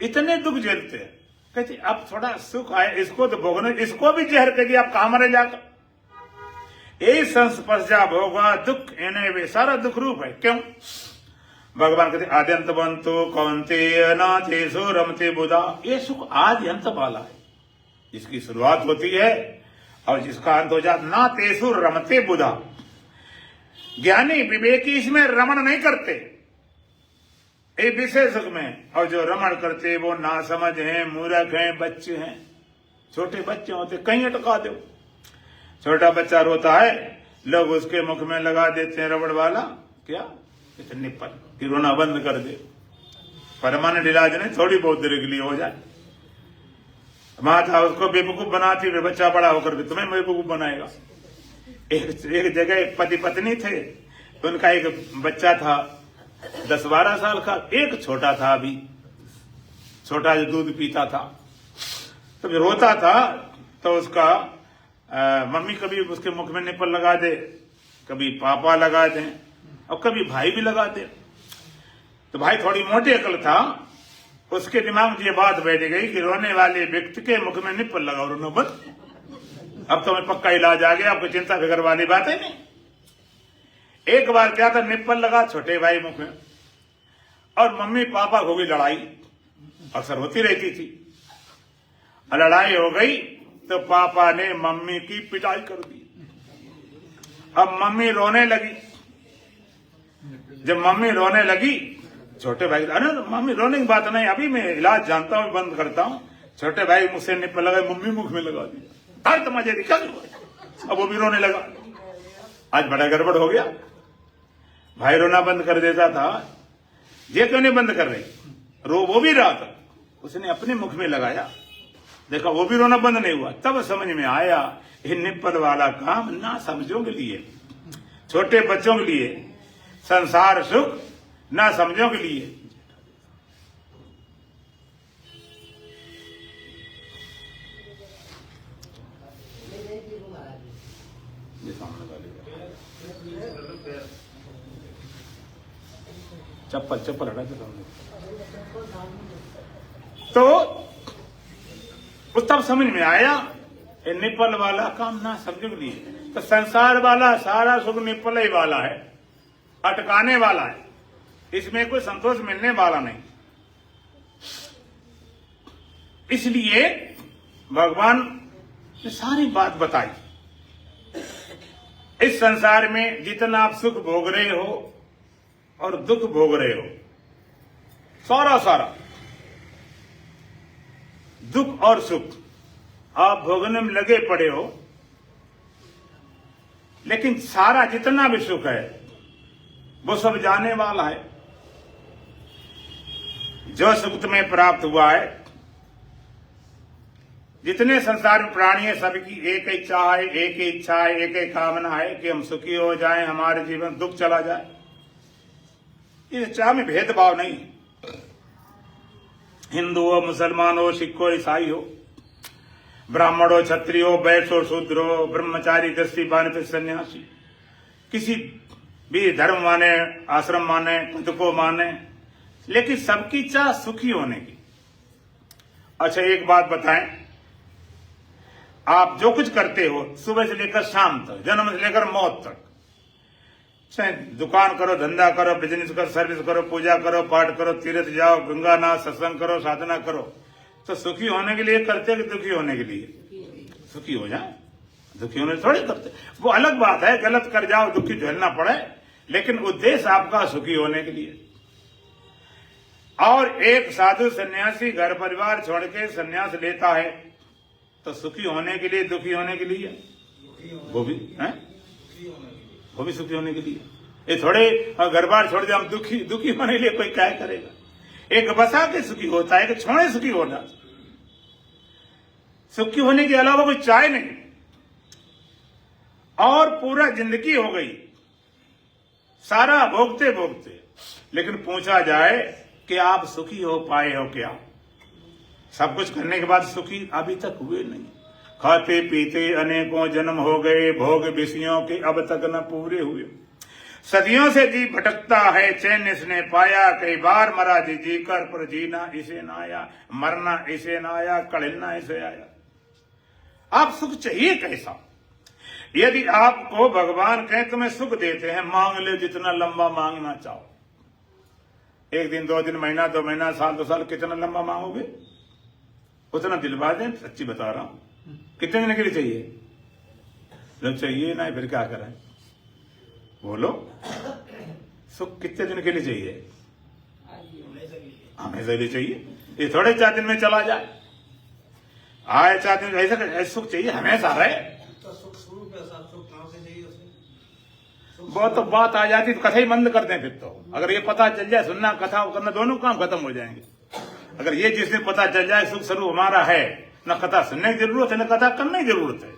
इतने दुख झेलते हैं। कहते अब थोड़ा सुख आए, इसको तो भोगने, इसको भी जहर कर दिया, आप कहां मरे जाकर। ये संस्पर्शा भोगा दुख, इन्हें वे सारा दुख रूप है। क्यों? भगवान कहते आद्यंतवंतो कौन्तेय नातेषु रमते बुधा। ये सुख आदि अंत वाला है, जिसकी शुरुआत होती है और जिसका अंत हो जाता। नातेषु रमते बुधा, ज्ञानी विवेकी इसमें रमण नहीं करते, ये विशेष सुख में। और जो रमण करते वो ना समझ हैं, मूर्ख हैं, बच्चे हैं, छोटे बच्चे होते, कहीं अटका दो। छोटा बच्चा रोता है, लोग उसके मुख में लगा देते हैं रबड़ वाला, क्या निप्पल, कि रोना बंद कर दे। परमानेंट इलाज नहीं, थोड़ी बहुत देर के लिए हो जाए। माता उसको बेवकूफ बनाती है, बच्चा बड़ा होकर के तुम्हें बेवकूफ बनाएगा। एक जगह एक पति पत्नी थे, उनका एक बच्चा था 10-12 साल का, एक छोटा था, अभी छोटा जो दूध पीता था। तो जब रोता था तो उसका मम्मी कभी उसके मुख में निप्पल लगा दे, कभी पापा लगा दे, और कभी भाई भी लगा दे। तो भाई थोड़ी मोटी अकल था, उसके दिमाग में ये बात बैठ गई कि रोने वाले व्यक्ति के मुख में निप्पल लगाओ, रोना बंद। अब तो मैं पक्का इलाज आ गया, आपको चिंता फिक्र वाली बात है नहीं। एक बार क्या था, निप्पल लगा छोटे भाई मुख में, और मम्मी पापा हो गई लड़ाई, अक्सर होती रहती थी। लड़ाई हो गई तो पापा ने मम्मी की पिटाई कर दी। अब मम्मी रोने लगी। जब मम्मी रोने लगी, छोटे भाई, अरे मम्मी रोने की बात नहीं, अभी मैं इलाज जानता हूं, बंद करता हूं। छोटे भाई मुझसे निप्पल लगा, मम्मी मुख में लगा दी। धर तमाचे निकल। अब वो भी रोने लगा। आज बड़ा गड़बड़ हो गया। भाई रोना बंद कर देता था, ये क्यों नहीं बंद कर रहे? वो भी रहा था, उसने अपने मुख में लगाया, देखा वो भी रोना बंद नहीं हुआ। तब समझ में आया ये निप्पल वाला काम ना समझों के लिए, छोटे बच्चों के लिए, संसार सुख ना समझों के लिए। चप्पल चप्पल हटा के सामने। तो उस तब समझ में आया ये निप्पल वाला काम ना समझो के लिए। तो संसार वाला सारा सुख निप्पल ही वाला है, अटकाने वाला है, इसमें कोई संतोष मिलने वाला नहीं। इसलिए भगवान ने सारी बात बताई। इस संसार में जितना आप सुख भोग रहे हो और दुख भोग रहे हो, सारा सारा दुख और सुख आप भोगने में लगे पड़े हो, लेकिन सारा जितना भी सुख है वो सब जाने वाला है। जो सुख तुम्हें प्राप्त हुआ है, जितने संसार में प्राणी है सबकी एक ही चाह है, एक ही इच्छा है, एक ही कामना है कि हम सुखी हो जाएं, हमारे जीवन दुख चला जाए। इस चाह में भेदभाव नहीं, हिंदू हो, मुसलमान हो, सिख हो, ईसाई हो, ब्राह्मण हो, क्षत्रिय हो, वैश्य हो, शूद्र हो, ब्रह्मचारी, गृहस्थी, वानप्रस्थ, सन्यासी, किसी भी धर्म माने, आश्रम माने, पद को माने, लेकिन सबकी चाह सुखी होने की। अच्छा एक बात बताएं, आप जो कुछ करते हो सुबह से लेकर शाम तक, जन्म से लेकर मौत तक, चाहे दुकान करो, धंधा करो, बिजनेस करो, सर्विस करो, पूजा करो, पाठ करो, तीर्थ जाओ, गंगा नहा, सत्संग करो, साधना करो, तो सुखी होने के लिए करते कि दुखी होने के लिए? सुखी हो जाए, दुखी होने थोड़ी करते। वो अलग बात है, गलत कर जाओ दुखी झेलना पड़े, लेकिन उद्देश्य आपका सुखी होने के लिए। और एक साधु सन्यासी घर परिवार छोड़ के सन्यास लेता है तो सुखी होने के लिए, दुखी होने के लिए? वो भी है, वो भी सुखी होने के लिए। ये थोड़े घर बार छोड़ जाओ दुखी दुखी होने के लिए कोई क्या करेगा? एक बसा के सुखी होता है, एक छोड़े सुखी होना। सुखी होने के अलावा कोई चाहे नहीं। और पूरा जिंदगी हो गई सारा भोगते भोगते, लेकिन पूछा जाए कि आप सुखी हो पाए हो क्या? सब कुछ करने के बाद सुखी अभी तक हुए नहीं। खाते पीते अनेकों जन्म हो गए, भोग विषयों के अब तक न पूरे हुए। सदियों से जी भटकता है, चैन इसने पाया, कई बार मरा जी जी कर, पर जीना इसे ना आया, मरना इसे ना आया, कड़ना इसे आया। आप सुख चाहिए कैसा? यदि आपको भगवान कहें तुम्हें सुख देते हैं, मांग ले जितना लंबा मांगना चाहो। एक दिन, 2 दिन, महीना, 2 महीना, साल 2 साल, कितना लंबा मांगोगे उतना दिलवा दें। सच्ची बता रहा हूं। कितने दिन के लिए चाहिए? जब चाहिए ना फिर क्या करें? बोलो, सुख कितने दिन के लिए चाहिए? हमेशा लिए चाहिए। ये थोड़े 4 दिन में चला जाए, आए 4 दिन ऐसा सुख चाहिए हमेशा रहे। बहुत तो बात आ जाती तो कथा ही बंद कर दें। फिर तो अगर ये पता चल जाए, सुनना कथा करना, दोनों काम खत्म हो जाएंगे। अगर ये जिससे पता चल जाए सुख स्वरूप हमारा है, न कथा सुनने की जरूरत है, न कथा करने की जरूरत है।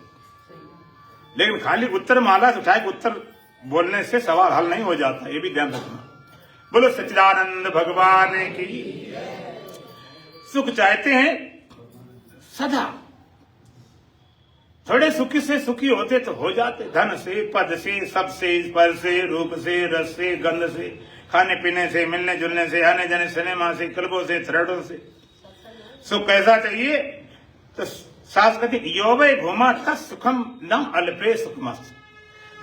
लेकिन खाली उत्तर माला से उठाए उत्तर बोलने से सवाल हल नहीं हो जाता, ये भी ध्यान रखना। बोलो सच्चिदानंद भगवान की। सुख चाहते हैं सदा, थोड़े सुखी से सुखी होते तो हो जाते। धन से, पद से, सब से, स्पर्श से, रूप से, रस से, गंध से, खाने पीने से, मिलने जुलने से, आने जाने सिनेमा से, क्लबों से, थ्रेडों से। सुख कैसा चाहिए? तो सांस्कृतिक योवे भूमा तस् सुखम न अल्पे सुखमस्त।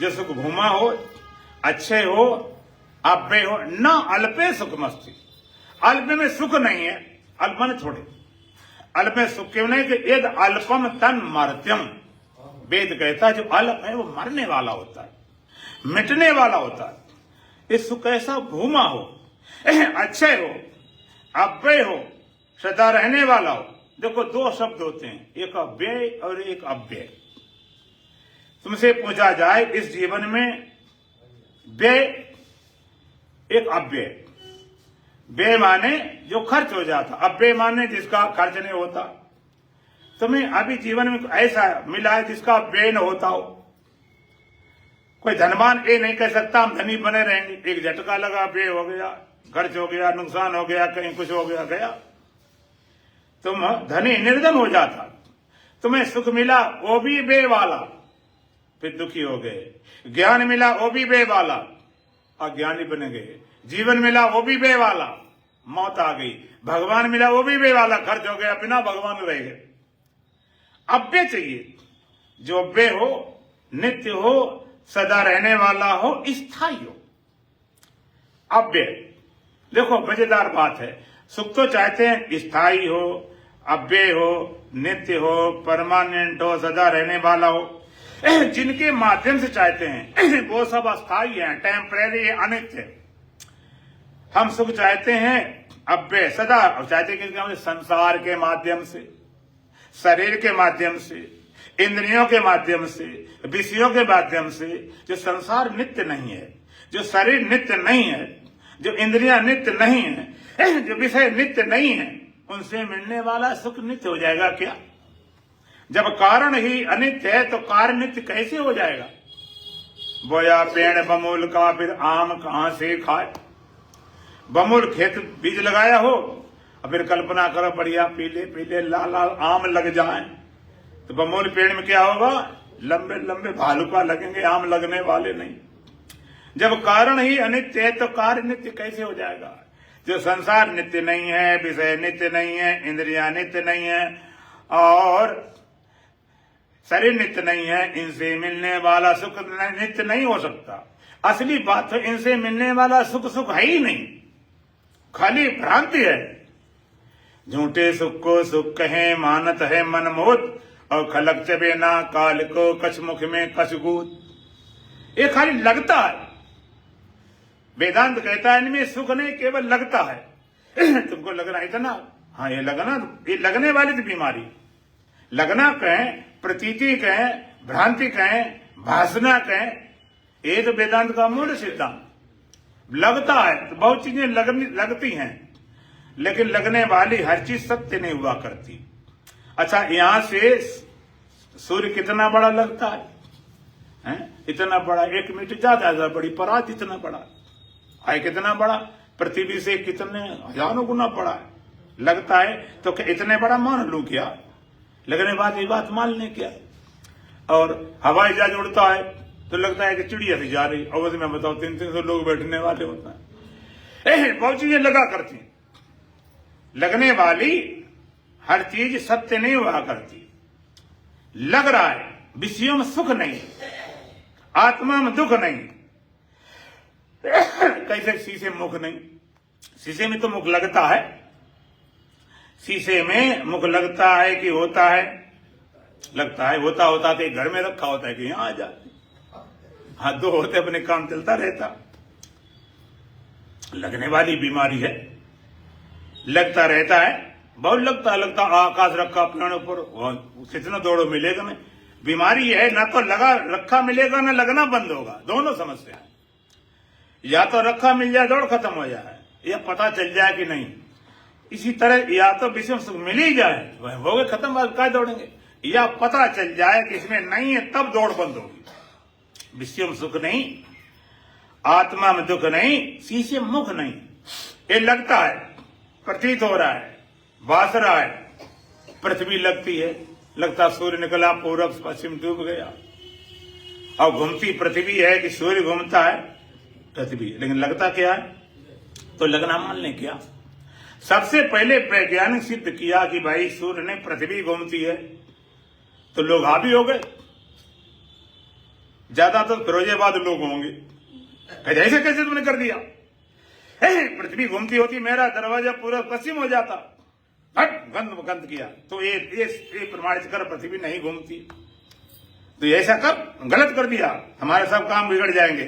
जो सुख भूमा हो, अच्छे हो, अल्पे हो, न अल्पे सुखमस्ती। अल्प में सुख नहीं है, अल्प मन छोड़े। अल्प में सुख क्यों नहीं? कि यद अल्पम तन मर्त्यम। वेद कहता है जो अल्प है वो मरने वाला होता है, मिटने वाला होता है। ये सुख ऐसा भूमा हो, अच्छे हो, अव्यय हो, सदा रहने वाला हो, देखो दो शब्द होते हैं, एक अव्यय और एक अव्यय। तुमसे पूछा जाए इस जीवन में व्यय एक अव्यय, व्यय माने जो खर्च हो जाता, अव्यय माने जिसका खर्च नहीं होता। तुम्हें अभी जीवन में ऐसा मिला है जिसका व्यय न होता हो। कोई धनवान ये नहीं कह सकता हम धनी बने रहेंगे, एक झटका लगा व्यय हो गया, खर्च हो गया, नुकसान हो गया, कहीं कुछ हो गया गया, तुम धनी निर्धन हो जाता। तुम्हें सुख मिला वो भी व्यय वाला, फिर दुखी हो गए। ज्ञान मिला वो भी व्यय वाला, अज्ञानी बन गए। जीवन मिला वो भी व्यय वाला, मौत आ गई। भगवान मिला वो भी व्यय वाला, खर्च हो गया, बिना भगवान रह गए। अव्यय चाहिए, जो व्यय हो, नित्य हो, सदा रहने वाला हो, स्थायी हो। अव्यय देखो मजेदार बात है, सुख तो चाहते हैं स्थायी हो, अव्यय हो, नित्य हो, परमानेंट हो, सदा रहने वाला हो। जिनके माध्यम से चाहते हैं वो सब अस्थायी है, टेम्परेरी है, अनित्य। हम सुख चाहते हैं अव्यय, सदा चाहते हैं संसार के माध्यम से, शरीर के माध्यम से, इंद्रियों के माध्यम से, विषयों के माध्यम से। जो संसार नित्य नहीं है, जो शरीर नित्य नहीं है, जो इंद्रियां नित्य नहीं है, जो विषय नित्य नहीं है, उनसे मिलने वाला सुख नित्य हो जाएगा क्या? जब कारण ही अनित्य है तो कार्य नित्य कैसे हो जाएगा? बोया पेड़ बमूल का, फिर आम कहां से खाए। बमूल खेत बीज लगाया हो, और फिर कल्पना करो बढ़िया पीले पीले लाल लाल आम लग जाए, तो बमूल पेड़ में क्या होगा? लंबे लंबे भालुका लगेंगे, आम लगने वाले नहीं। जब कारण ही अनित्य है तो कार्य नित्य कैसे हो जाएगा? जो संसार नित्य नहीं है, विषय नित्य नहीं है, इंद्रियां नित्य नहीं है, और शरीर नित्य नहीं है, इनसे मिलने वाला सुख नित्य नहीं हो सकता। असली बात तो इनसे मिलने वाला सुख सुख है ही नहीं, खाली भ्रांति है। झूठे सुख को सुख कहे, मानत है मनमोद, और खलक चबे ना काल को कछ मुख में कछ गूद। ये खाली लगता है। वेदांत कहता है इनमें सुख नहीं, केवल लगता है। तुमको लग रहा है इतना, हाँ ये लगना, ये लगने वाली तो बीमारी। लगना कहें, प्रतीति कहें, भ्रांति कहें, भासना कहें, ये तो वेदांत का मूल सिद्धांत। लगता है तो बहुत चीजें लगती हैं, लेकिन लगने वाली हर चीज सत्य नहीं हुआ करती। अच्छा, यहां से सूर्य कितना बड़ा लगता है? इतना बड़ा, 1 मीटर ज्यादा बड़ी परात, इतना बड़ा है, कितना बड़ा, पृथ्वी से कितने हजारों गुना बड़ा है। लगता है तो इतने बड़ा मान लू क्या? लगने बाद ये बात मान लें क्या? और हवाई जहाज उड़ता है तो लगता है कि चिड़िया से जा रही, और उसमें बताओ 300 लोग बैठने वाले होता है। बहुत चीजें लगा करती, लगने वाली हर चीज सत्य नहीं हुआ करती। लग रहा है, विषयों में सुख नहीं, आत्मा में दुख नहीं। कैसे? शीशे में मुख नहीं, शीशे में तो मुख लगता है, शीशे में मुख लगता है कि होता है? लगता है, होता होता तो घर में रखा होता है कि यहां आ जाते, हाथ दो होते, अपने काम चलता रहता। लगने वाली बीमारी है, लगता रहता है, बहुत लगता आकाश रखा पेड़ ऊपर, कितना दौड़ो मिलेगा नहीं। बीमारी है, ना तो लगा रखा मिलेगा, ना लगना बंद होगा, दोनों समस्या है। या तो रखा मिल जाए, दौड़ खत्म हो जाए, या पता चल जाए कि नहीं। इसी तरह या तो विषय सुख मिल ही जाए, वह हो गए खत्म, क्या दौड़ेंगे, या पता चल जाए कि इसमें नहीं है, तब दौड़ बंद होगी। विषय में सुख नहीं, आत्मा में दुख नहीं, शीशे में मुख नहीं। ये लगता है, प्रतीत हो रहा है, भास रहा है। पृथ्वी लगती है, लगता सूर्य निकला पूरब पश्चिम डूब गया, और घूमती पृथ्वी है कि सूर्य घूमता है पृथ्वी, लेकिन लगता क्या है? तो लगना मान लें क्या? सबसे पहले वैज्ञानिक सिद्ध किया कि भाई सूर्य ने पृथ्वी घूमती है, तो लोग हावी हो गए। ज्यादातर फिरोजाबाद लोग होंगे, ऐसे कैसे तुमने कर दिया? पृथ्वी घूमती होती, मेरा दरवाजा पूरा पश्चिम हो जाता, हट गंद किया। तो ये प्रमाणित कर पृथ्वी नहीं घूमती, तो ऐसा कर, गलत कर दिया, हमारे सब काम बिगड़ जाएंगे।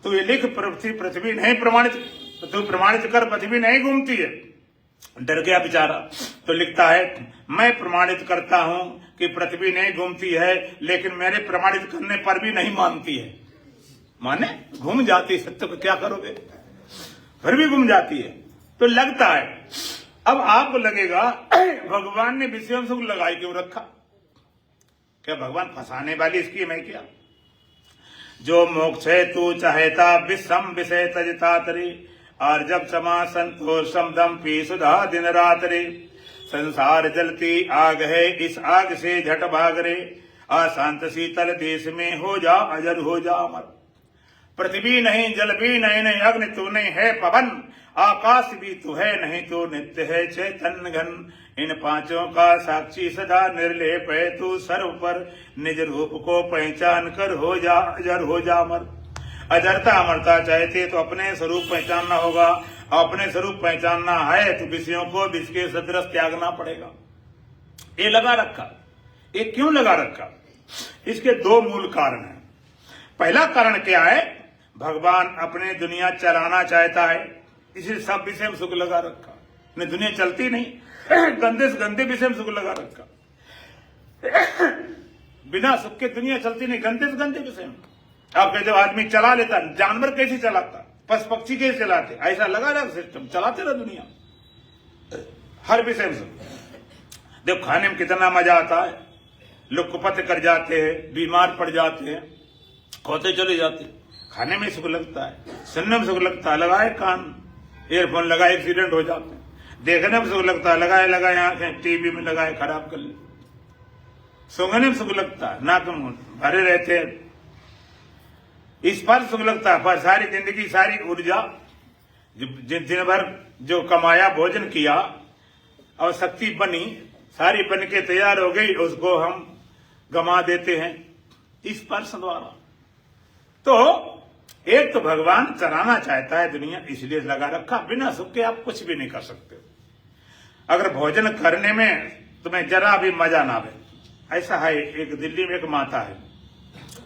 तो ये लिख, पृथ्वी नहीं प्रमाणित, तो प्रमाणित कर पृथ्वी नहीं घूमती है। डर गया बेचारा। तो लिखता है, मैं प्रमाणित करता हूं कि पृथ्वी नहीं घूमती है, लेकिन मेरे प्रमाणित करने पर भी नहीं मानती है। माने घूम जाती है, सत्य को क्या करोगे, फिर भी घूम जाती है। तो लगता है, अब आपको लगेगा भगवान ने विषयों सुख लगाई क्यों रखा? क्या भगवान फंसाने वाली स्कीम है क्या? जो मोक्ष है तू चाहेता विषम विषय तजता तरे, और जब क्षमा संतोषम दम पी सुधा दिन रात रे। संसार जलती आग है, इस आग से झट भाग रे, अशांत शीतल देश में हो जा अजर हो जा अमर। पृथ्वी नहीं, जल भी नहीं, नहीं अग्नि तू नहीं है पवन, आकाश भी तू है नहीं, तो नित्य है चैतन्य घन। इन पांचों का साक्षी सदा निर्लेप है तू, सर्व पर निज रूप को पहचान कर हो जा अजर हो जा अमर। अजरता अमरता चाहते तो अपने स्वरूप पहचानना होगा, अपने स्वरूप पहचानना है तो विषयों को विष के सदृश त्यागना पड़ेगा। ये लगा रखा, ये क्यों लगा रखा? इसके दो मूल कारण हैं। पहला कारण क्या है? भगवान अपने दुनिया चलाना चाहता है, इसे सब विषय में सुख लगा रखा। नहीं दुनिया चलती नहीं, गंदे से गंदे विषय में सुख लगा रखा। बिना सुख के दुनिया चलती नहीं, गंदे से गंदे विषय में। आप कहते हो आदमी चला लेता, जानवर कैसे चलाता, पशु पक्षी कैसे चलाते, ऐसा लगा रहा सिस्टम, चलाते रहा दुनिया हर विषय में। देखो खाने में कितना मजा आता है, लोग कुपथ कर जाते हैं, बीमार पड़ जाते हैं, खोते चले जाते हैं, खाने में सुख लगता है, सुनने में सुख लगता है, लगाए कान ईयरफोन लगाए एक्सीडेंट हो जाते हैं, देखने में सुख लगता है, लगाए आंखें टीवी में लगाए खराब कर ले, सूंघने में सुख लगता है, नाक भरे रहते हैं, इस पर सुख लगता है। पर सारी जिंदगी सारी ऊर्जा दिन भर जो कमाया भोजन किया और शक्ति बनी सारी बन के तैयार हो गई, उसको हम गमा देते हैं इस स्पर्श द्वारा। तो एक तो भगवान चलाना चाहता है दुनिया, इसलिए लगा रखा। बिना सुख के आप कुछ भी नहीं कर सकते। अगर भोजन करने में तुम्हें जरा भी मजा ना आवे, ऐसा है। एक दिल्ली में एक माता है,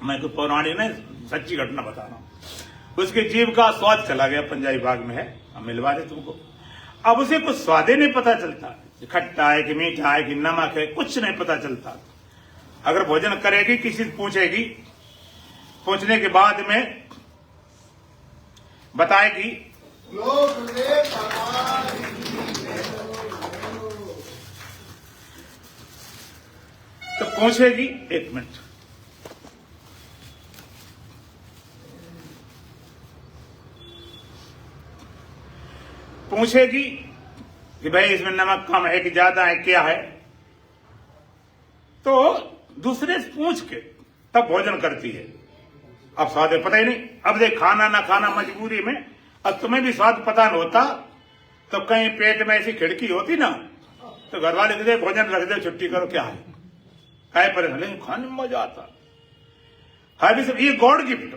मैं तो पौराणिक नहीं सच्ची घटना बता रहा हूं। उसके जीभ का स्वाद चला गया, पंजाबी बाग में है, हम मिलवा दे तुमको। अब उसे कुछ स्वाद ही नहीं पता चलता, खट्टा है कि मीठा है कि नमक है, कुछ नहीं पता चलता। अगर भोजन करेगी, किसी से पूछेगी, पूछने के बाद में बताएगी तो पूछेगी, एक मिनट, पूछेगी कि भाई इसमें नमक कम है कि ज्यादा है, क्या है, तो दूसरे से पूछ के तब भोजन करती है। अब स्वाद पता ही नहीं। अब देख खाना ना खाना मजबूरी में, अब तुम्हें भी स्वाद पता न होता तो कहीं पेट में ऐसी खिड़की होती ना तो घर वाले कहते भोजन रख दे, छुट्टी करो, क्या है परेशान, खाने में मजा आता है। सब ये गॉड गिफ्ट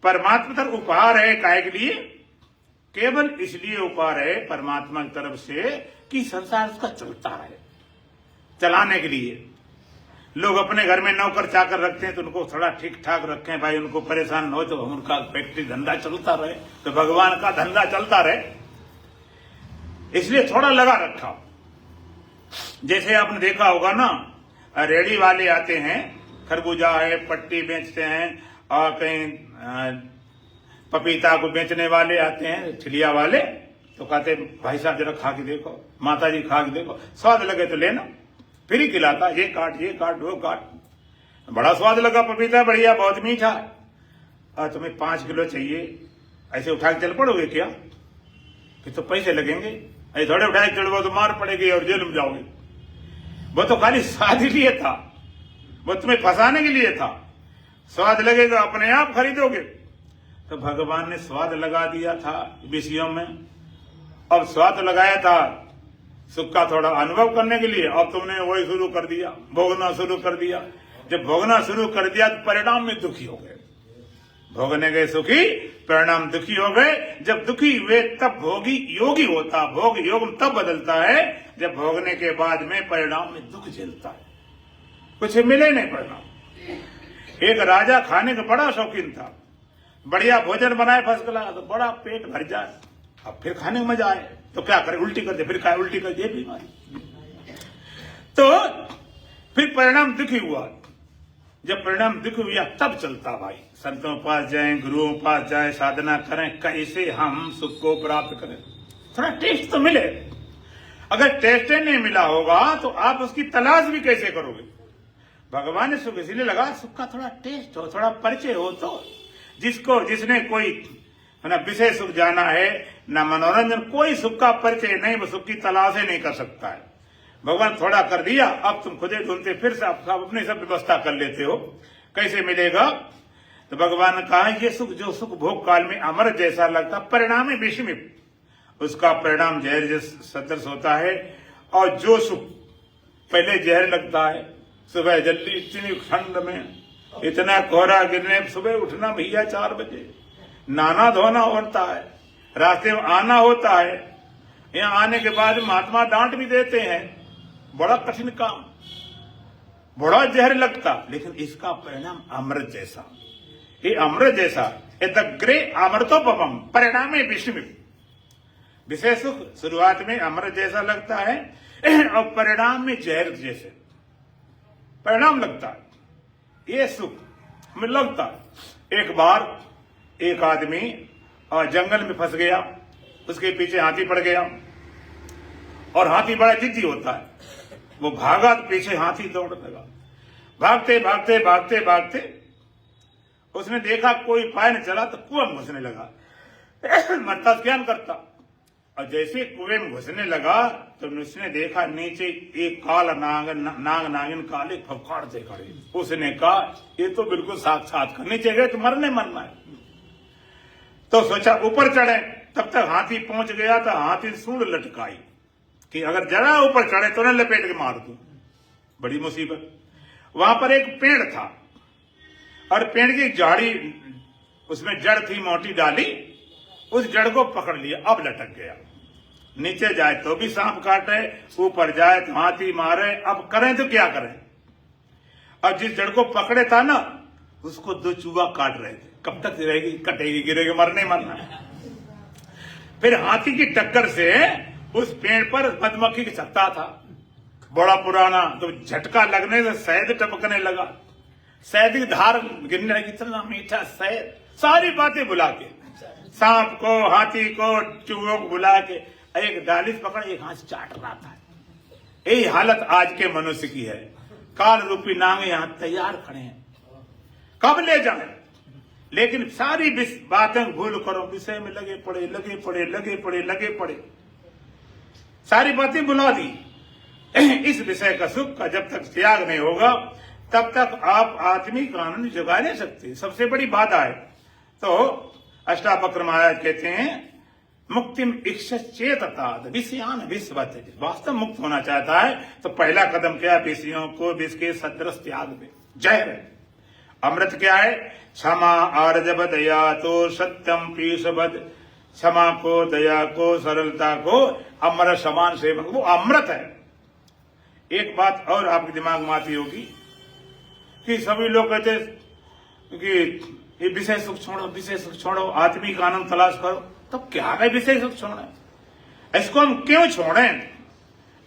परमात्मा तरफ उपहार है। काहे के लिए? केवल इसलिए उपहार है परमात्मा की तरफ से कि संसार उसका चलता है। चलाने के लिए लोग अपने घर में नौकर चाकर रखते हैं तो उनको थोड़ा ठीक ठाक रखें भाई, उनको परेशान न हो, तो उनका फैक्ट्री धंधा चलता रहे, तो भगवान का धंधा चलता रहे, इसलिए थोड़ा लगा रखा। जैसे आपने देखा होगा ना, रेडी वाले आते हैं, खरबूजा है, पट्टी बेचते हैं, और कहीं पपीता को बेचने वाले आते हैं, ठिलिया वाले, तो कहते भाई साहब जरा खा के देखो, माता जी खा के देखो, स्वाद लगे तो लेना, फिर ही खिलाता, ये काट वो काट, बड़ा स्वाद लगा पपीता, बढ़िया बहुत मीठा, और तुम्हें 5 किलो चाहिए, ऐसे उठा के चल पड़ोगे क्या? फिर तो पैसे लगेंगे, ऐसे थोड़े उठाए चढ़ो तो मार पड़ेगी और जेल में जाओगे। वो तो खाली स्वाद ही लिए था, वो तुम्हें फंसाने के लिए था। स्वाद लगेगा अपने आप खरीदोगे। तो भगवान ने स्वाद लगा दिया था विषयों में, अब स्वाद लगाया था सुख का थोड़ा अनुभव करने के लिए, अब तुमने वही शुरू कर दिया, भोगना शुरू कर दिया। जब भोगना शुरू कर दिया तो परिणाम में दुखी हो गए। भोगने गए सुखी, परिणाम दुखी हो गए। जब दुखी हुए तब भोगी योगी होता, भोग योग तब बदलता है जब भोगने के बाद में परिणाम में दुख झेलता है, कुछ मिले नहीं परिणाम। एक राजा खाने का बड़ा शौकीन था, बढ़िया भोजन बनाए फर्स्ट क्लास, तो बड़ा पेट भर जाए, अब फिर खाने में मजा आए, तो क्या करे, उल्टी कर दे, फिर क्या उल्टी कर दे बीमारी। तो फिर परिणाम दुखी हुआ। जब परिणाम दुखी हुआ तब चलता भाई, संतों पास जाएं, गुरुओं पास जाएं, साधना करें, कैसे हम सुख को प्राप्त करें। थोड़ा टेस्ट तो मिले। अगर टेस्ट नहीं मिला होगा तो आप उसकी तलाश भी कैसे करोगे। भगवान ने सुख इसलिए लगा, सुख का थोड़ा टेस्ट हो, थोड़ा परिचय हो। तो जिसने कोई ना विषय सुख जाना है ना मनोरंजन, कोई सुख का परिचय नहीं, वो सुख की तलाश ही नहीं कर सकता है। भगवान थोड़ा कर दिया, अब तुम खुदे ढूंढते, फिर से आप अपनी सब व्यवस्था कर लेते हो, कैसे मिलेगा। तो भगवान ने कहा ये सुख, जो सुख भोग काल में अमर जैसा लगता, परिणाम है विषम, उसका परिणाम जहर सदृश होता है। और जो सुख पहले जहर लगता है, सुबह जल्दी इतनी ठंड में इतना कोहरा गिरने, सुबह उठना भैया 4 बजे, नहाना धोना होता है, रास्ते में आना होता है, यहाँ आने के बाद महात्मा डांट भी देते हैं, बड़ा कठिन काम, बड़ा जहर लगता, लेकिन इसका परिणाम अमृत जैसा। ये अमृत जैसा, द ग्रे अमृतोपम परिणाम विषम। विषय सुख शुरुआत में अमृत जैसा लगता है और परिणाम में जहर जैसे परिणाम लगता है। ये सुख में लगता है। एक बार एक आदमी जंगल में फंस गया, उसके पीछे हाथी पड़ गया, और हाथी बड़ा जिद्दी होता है, वो भागा तो पीछे हाथी दौड़ने लगा। भागते भागते भागते भागते उसने देखा कोई पाए न चला तो कुएं में घुसने लगा। मरता क्या करता, और जैसे कुएं में घुसने लगा तो उसने देखा नीचे एक काला नागिन काले फफकार से खड़े। उसने कहा ये तो बिल्कुल साक्षात करनी चाहिए, तो मरना है। तो सोचा ऊपर चढ़े, तब तक हाथी पहुंच गया था। हाथी सूंड लटकाई कि अगर जरा ऊपर चढ़े तो न लपेट के मार दूं, बड़ी मुसीबत। वहां पर एक पेड़ था और पेड़ की झाड़ी, उसमें जड़ थी मोटी डाली, उस जड़ को पकड़ लिया, अब लटक गया। नीचे जाए तो भी सांप काटे, ऊपर जाए तो हाथी मारे, अब करें तो क्या करें। और जिस जड़ को पकड़े था ना, उसको 2 चूहा काट रहे थे। कब तक रहेगी, कटेगी, गिरेगी, मरना। फिर हाथी की टक्कर से उस पेड़ पर मधुमक्खी की छत्ता था, बड़ा पुराना, तो झटका लगने से शहद टपकने लगा, शहद की धार गिरने लगी, इतना मीठा शहद। सारी बातें बुला के, सांप को, हाथी को, चूहों को बुला के एक डाली पकड़, एक हाथ चाट रहा था। यही हालत आज के मनुष्य की है। काल रूपी नांग यहां तैयार खड़े हैं, कब ले जाए। लेकिन सारी बातें भूल करो, विषय में लगे पड़े, सारी बातें बुला दी। इस विषय का सुख का जब तक त्याग नहीं होगा तब तक आप आत्मिक आनंद जगा नहीं सकते। सबसे बड़ी बाधा है। तो अष्टावक्र महाराज कहते हैं मुक्तिम इच्छत चेतता विषयान विश्वत। वास्तव मुक्त होना चाहता है तो पहला कदम क्या, विषयों को विष के सदृश त्याग में। जहर है, अमृत क्या है, क्षमा आर्जव दया तो सत्यम पीसवद। क्षमा को, दया को, सरलता को अमृत समान सेवन, वो अमृत है। एक बात और आपके दिमाग में आती होगी कि सभी लोग कहते कि ये विषय सुख छोड़ो, आत्मिक आनंद तलाश करो। तो क्या है विषय सुख छोड़ना, इसको हम क्यों छोड़ें,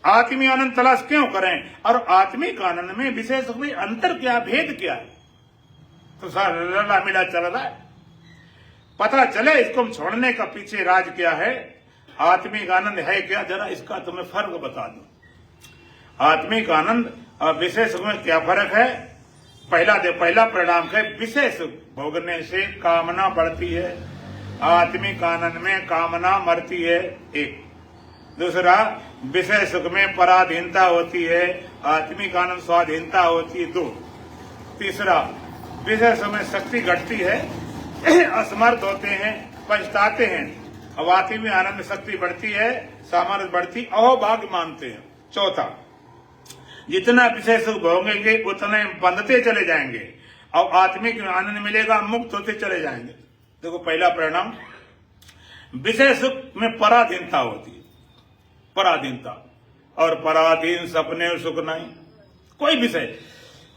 आत्मिक आनंद तलाश क्यों करें, और आत्मिक आनंद में विषय सुख में अंतर क्या, भेद क्या है। तो सारा मिला चल रहा है, पता चले इसको हम छोड़ने का पीछे राज क्या है, आत्मिक आनंद है क्या, जरा इसका तुम्हें फर्क बता दो। आत्मिक आनंद और विषय सुख में क्या फर्क है। पहला परिणाम है, विषय सुख भोगने से कामना बढ़ती है, आत्मिक आनंद में कामना मरती है। एक दूसरा, विषय सुख में पराधीनता होती है, आत्मिक आनंद स्वाधीनता होती है। 2 तीसरा, विषय सुख में शक्ति घटती है, असमर्थ होते हैं, पछताते हैं। अब आत्मिक आनंद में शक्ति बढ़ती है, सामर्थ्य बढ़ती, अहोभाग्य मानते हैं। चौथा, जितना विषय सुख भोगेंगे उतने बंधते चले जाएंगे, और आत्मिक आनंद मिलेगा, मुक्त होते चले जाएंगे। देखो पहला परिणाम, विषय सुख में पराधीनता होती है, पराधीनता, और पराधीन सपने सुख नहीं। कोई विषय,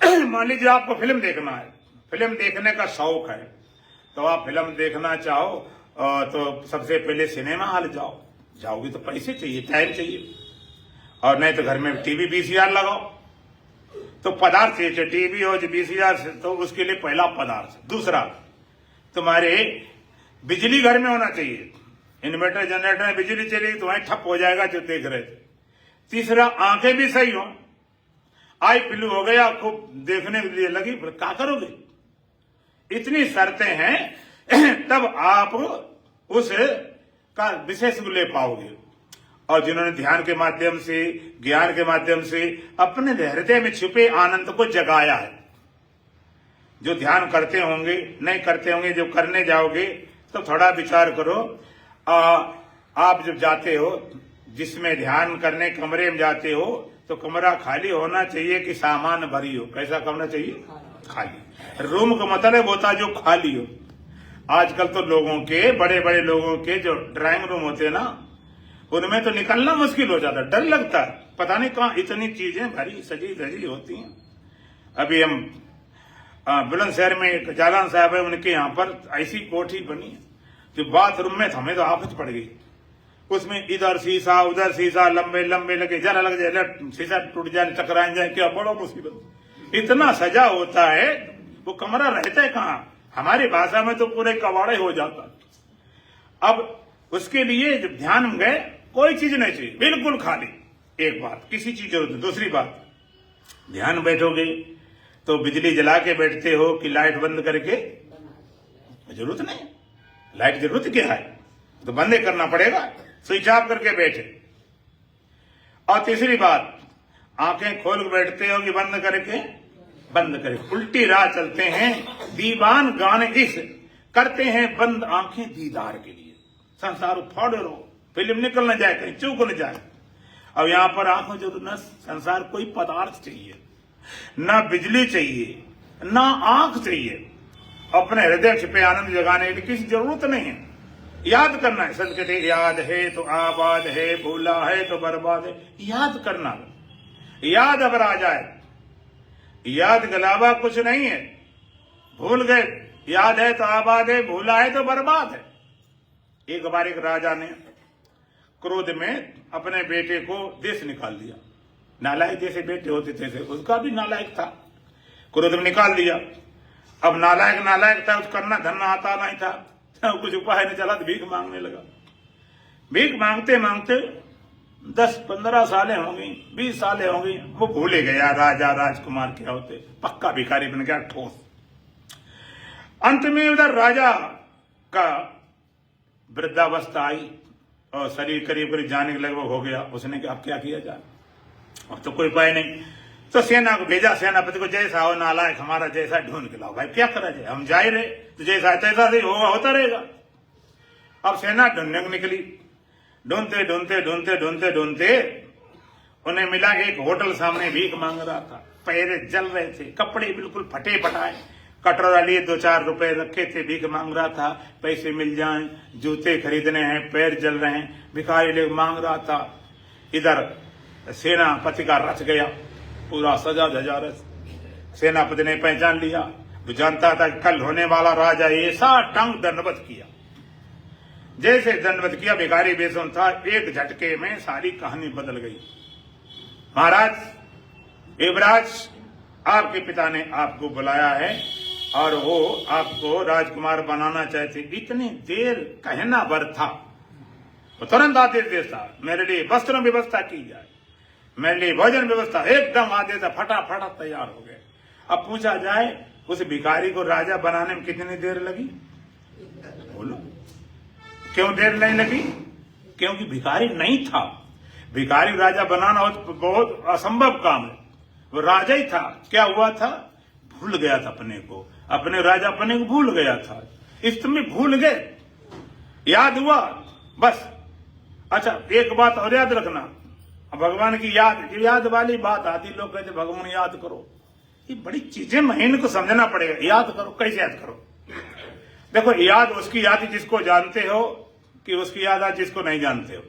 मान लीजिए आपको फिल्म देखना है, फिल्म देखने का शौक है, तो आप फिल्म देखना चाहो तो सबसे पहले सिनेमा हॉल जाओगे तो पैसे चाहिए, टाइम चाहिए, और नहीं तो घर में टीवी VCR लगाओ। तो पदार्थ चाहिए, टीवी और VCR, तो उसके लिए पहला पदार्थ। दूसरा, तुम्हारे बिजली घर में होना चाहिए, इन्वर्टर जनरेटर में बिजली चलेगी तो वहीं ठप हो जाएगा जो देख रहे थे। तीसरा, आंखें भी सही हो, आई पिल्लू हो गया, खूब देखने के लिए लगी, क्या करोगे? इतनी शर्तें हैं तब आप उस का विशेष ले पाओगे। और जिन्होंने ध्यान के माध्यम से, ज्ञान के माध्यम से अपने हृदय में छुपे आनंद को जगाया है, जो ध्यान करते होंगे, नहीं करते होंगे, जो करने जाओगे तो थोड़ा विचार करो। आप जब जाते हो, जिसमें ध्यान करने कमरे में जाते हो, तो कमरा खाली होना चाहिए कि सामान भरी हो? कैसा कमरा चाहिए? खाली। रूम का मतलब होता है जो खाली हो। आजकल तो लोगों के, बड़े बड़े लोगों के जो ड्राइंग रूम होते हैं ना, उनमें तो निकलना मुश्किल हो जाता, डर लगता है, पता नहीं कहां इतनी चीजें भरी सजी धजी होती हैं। अभी हम बुलंदशहर में एक जालान साहब है, उनके यहाँ पर ऐसी कोठी बनी है जो बाथरूम में हमें तो आफत पड़ गई। उसमें इधर शीशा उधर शीशा, लंबे लंबे लगे, जरा लग जाए शीशा टूट जाए, टकराए जाए, क्या बड़ा मुसीबत। इतना सजा होता है, वो कमरा रहता है कहाँ? हमारी भाषा में तो पूरे कबाड़े हो जाता। अब उसके लिए जब ध्यान में गए, कोई चीज नहीं चाहिए, बिल्कुल खाली। एक बात, किसी चीज जरूरत नहीं। दूसरी बात, ध्यान बैठोगे तो बिजली जला के बैठते हो कि लाइट बंद करके? जरूरत नहीं, लाइट जरूरत क्या है, तो बंद करना पड़ेगा, स्विच ऑफ करके बैठे। और तीसरी बात, आंखें खोल के बैठते हो कि बंद करके? बंद करके। उल्टी राह चलते हैं, दीवान गाने इस करते हैं बंद आंखें दीदार के लिए। संसार फाड़े रहो, फिल्म निकल न जाए, कहीं चूक न जाए। अब यहां पर आंखों जो न संसार कोई पदार्थ चाहिए, ना बिजली चाहिए, ना आंख चाहिए। अपने हृदय छिपे आनंद जगाने की किसी जरूरत नहीं है। याद करना है, संत कहते याद है तो आबाद है, भूला है तो बर्बाद है। याद करना, याद अगर आ जाए, याद के अलावा कुछ नहीं है। भूल गए, याद है तो आबाद है, भूला है तो बर्बाद है। एक बार एक राजा ने क्रोध में अपने बेटे को देश निकाल दिया। नालायक जैसे बेटे होते थे, उसका भी नालायक था, क्रोध में निकाल दिया। अब नालायक नालायक था, उसको करना धरना आता नहीं था, तो कुछ उपाय नहीं चला तो भीख मांगने लगा। भीख मांगते मांगते 10-15 सालें होंगी, 20 सालें होंगी, वो भूले गया राजा राजकुमार क्या होते, पक्का भिखारी बन गया, ठोस। अंत में उधर राजा का वृद्धावस्था आई और शरीर करीब करीब जाने के लगभग हो गया। उसने कहा अब क्या किया जाए, अब तो कोई उपाय नहीं। तो सेना को भेजा, सेनापति को, जैसा हो नालायक हमारा जैसा ढूंढ के लाओ। भाई क्या करा जाए, हम जा ही रहे, तो जैसा तैसा से होगा, होता रहेगा। अब सेना ढूंढने को निकली, ढूंढते ढूंढते ढूंढते ढूंढते ढूंढते उन्हें मिला एक होटल सामने भीख मांग रहा था। पैर जल रहे थे, कपड़े बिल्कुल फटे फटाए, कटोरा लिए 2-4 रुपए रखे थे, भीख मांग रहा था, पैसे मिल जाएं, जूते खरीदने हैं, पैर जल रहे हैं, भिखारी लोग मांग रहा था। इधर सेनापति का रथ गया, पूरा सजा धजा रथ। सेनापति ने पहचान लिया, वो जानता था कल होने वाला राजा, ऐसा टंग दंडवत किया। जैसे दंडवत किया, भिखारी बेसुन था, एक झटके में सारी कहानी बदल गई। महाराज, युवराज, आपके पिता ने आपको बुलाया है और वो आपको राजकुमार बनाना चाहते। इतनी देर कहना भर था, वो तुरंत आदेश देता, मेरे लिए वस्त्र व्यवस्था की जाए, मेरे लिए भोजन व्यवस्था, एकदम आदेश फटाफट तैयार हो गए। अब पूछा जाए उस भिखारी को राजा बनाने में कितनी देर लगी? बोलो, क्यों देर नहीं लगी? क्योंकि भिखारी नहीं था। भिखारी राजा बनाना बहुत असंभव काम है। वो राजा ही था, क्या हुआ था? भूल गया था अपने को, अपने राजा अपने को भूल गया था। इस तुम्हें भूल गए, याद हुआ बस। अच्छा, एक बात और याद रखना, भगवान की याद वाली बात आती, लोग कहते भगवान याद करो, ये बड़ी चीजें महीने को समझना पड़ेगा। याद करो, कैसे याद करो? देखो, याद उसकी याद जिसको जानते हो कि उसकी याद आती जिसको नहीं जानते हो।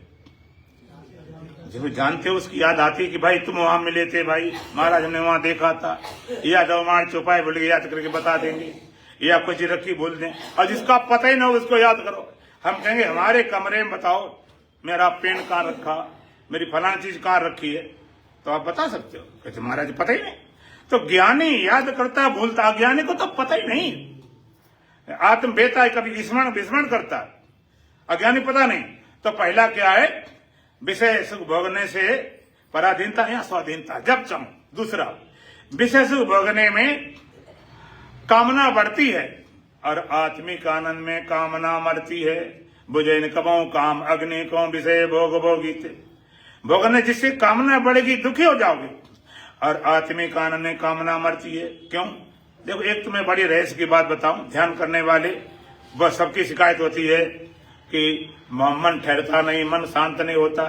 जिसको जानते हो उसकी याद आती कि भाई तुम वहां मिले थे, भाई महाराज ने वहां देखा था, या दवार चौपाई बोल के याद करके बता देंगे, या कुछ रखी बोल दें। और जिसका पता ही ना हो उसको याद करो। हम कहेंगे हमारे कमरे में बताओ मेरा पेन कहाँ रखा, मेरी फलानी चीज कहाँ रखी है, तो आप बता सकते हो? कहते महाराज पता ही नहीं। तो ज्ञानी याद करता भूलता, अज्ञानी को तो पता ही नहीं। आत्म बेता है, कभी स्मरण विस्मरण करता, अज्ञानी पता नहीं। तो पहला क्या है, विषय सुख भोगने से पराधीनता या स्वाधीनता, जब चाहूं। दूसरा, विषय सुख भोगने में कामना बढ़ती है और आत्मिक आनंद में कामना मरती है। बुझे न कबों काम अग्नि को विषय भोग भोगित, भोगने जिससे कामना बढ़ेगी दुखी हो जाओगे, और आत्मिक आनंद में कामना मरती है। क्यों? देखो, एक तुम्हें बड़ी रहस्य की बात बताऊं, ध्यान करने वाले वह सबकी शिकायत होती है कि मन ठहरता नहीं, मन शांत नहीं होता।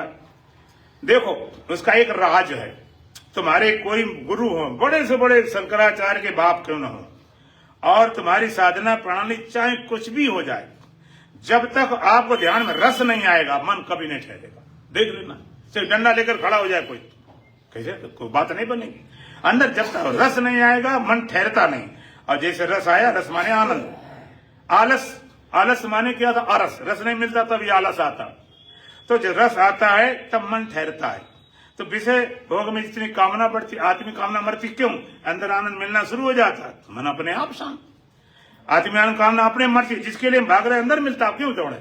देखो, उसका एक राज है। तुम्हारे कोई गुरु हो, बड़े से बड़े शंकराचार्य के बाप क्यों न हो, और तुम्हारी साधना प्रणाली चाहे कुछ भी हो जाए, जब तक आपको ध्यान में रस नहीं आएगा, मन कभी नहीं ठहरेगा। देख लेना, सिर्फ डंडा लेकर खड़ा हो जाए कोई, कैसे? तो कोई बात नहीं बनेगी। अंदर जब तक रस नहीं आएगा, मन ठहरता नहीं। और जैसे रस आया, रस माने आनंद, आलस, आलस माने क्या था? आरस। रस नहीं मिलता तब ये आलस आता। तो जब रस आता है तब मन ठहरता है। तो विषय भोग में जितनी कामना बढ़ती, आत्मिक कामना मरती। क्यों? अंदर आनंद मिलना शुरू हो जाता है, मन अपने आप शांत। आत्मिक आनंद कामना अपने मरती, जिसके लिए भाग रहे अंदर मिलता, क्यों दौड़े?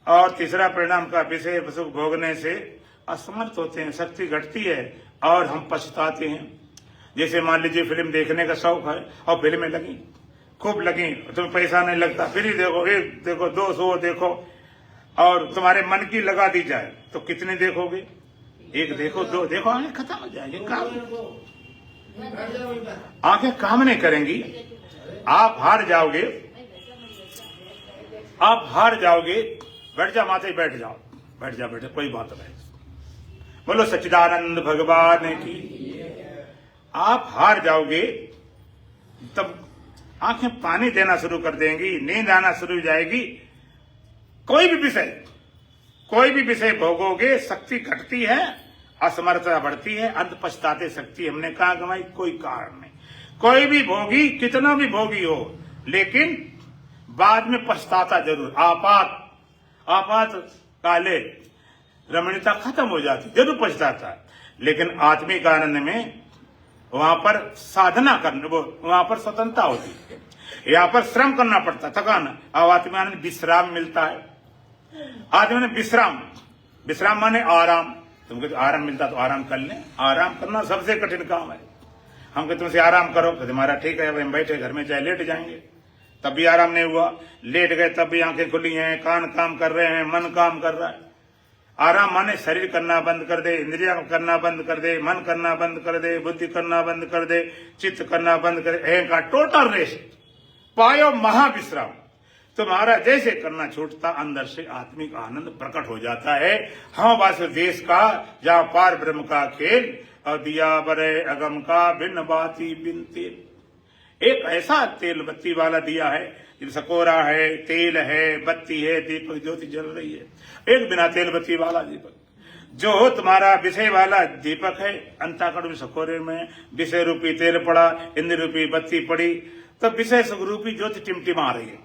और तीसरा परिणाम का, विषय सुख भोगने से असमर्थ होते हैं, शक्ति घटती है और हम पछताते हैं। जैसे मान लीजिए फिल्म देखने का शौक है और फिल्में लगी, खूब लगी, तुम्हें पैसा नहीं लगता, फिर ही देखो, एक देखो, 2 शो देखो, और तुम्हारे मन की लगा दी जाए तो कितने देखोगे? 1 देखो, 2 देखो, आंखें खत्म हो जाएगी, आंखें काम नहीं करेंगी, आप हार जाओगे, आप हार जाओगे। बैठ जा माते, बैठ जाओ, बैठ जा, बैठ, कोई बात नहीं। बोलो सच्चिदानंद भगवान की। आप हार जाओगे, तब आंखें पानी देना शुरू कर देंगी, नींद आना शुरू हो जाएगी। कोई भी विषय भोगोगे, शक्ति घटती है, असमर्थता बढ़ती है, अंत पछताते शक्ति हमने कहा गंवाई, कोई कारण नहीं। कोई भी भोगी, कितना भी भोगी हो, लेकिन बाद में पछताता जरूर। आपात काले रमणीयता खत्म हो जाती, जरूर पछताता है। लेकिन आत्मिक आनंद में वहां पर साधना करने, वो वहां पर स्वतंत्रता होती है। यहाँ पर श्रम करना पड़ता, थकान। अब आत्मिक आनंद विश्राम मिलता है। आत्मिक आनंद विश्राम माने आराम। तुमको आराम मिलता तो आराम कर ले। आराम करना सबसे कठिन काम है। हम कहते तुमसे आराम करो, कहते हमारा ठीक है, हम बैठे घर में, चाहे लेट जाएंगे, तब भी आराम नहीं हुआ। लेट गए तब भी आंखें खुली हैं, कान काम कर रहे हैं, मन काम कर रहा है। आराम माने शरीर करना बंद कर दे, इंद्रियां करना बंद कर दे, मन करना बंद कर दे, बुद्धि करना बंद कर दे, चित्त करना बंद कर दे, का टोटल रेस्ट। पायो महाविश्राम। तुम्हारा जैसे करना छूटता, अंदर से आत्मिक आनंद प्रकट हो जाता है। हाँ, वास देश का जहाँ पार ब्रह्म का खेल, और दिया बरे अगम का बिन बाती बिन तेल। एक ऐसा तेल बत्ती वाला दिया है, सकोरा है, तेल है, बत्ती है, दीपक ज्योति जल रही है। एक बिना तेल बत्ती वाला दीपक, जो तुम्हारा विषय वाला दीपक है, अंताकड़ में सकोरे में विषय रूपी तेल पड़ा, इंद्र रूपी बत्ती पड़ी, तो विषय सुख रूपी ज्योति टिमटिमा रही है।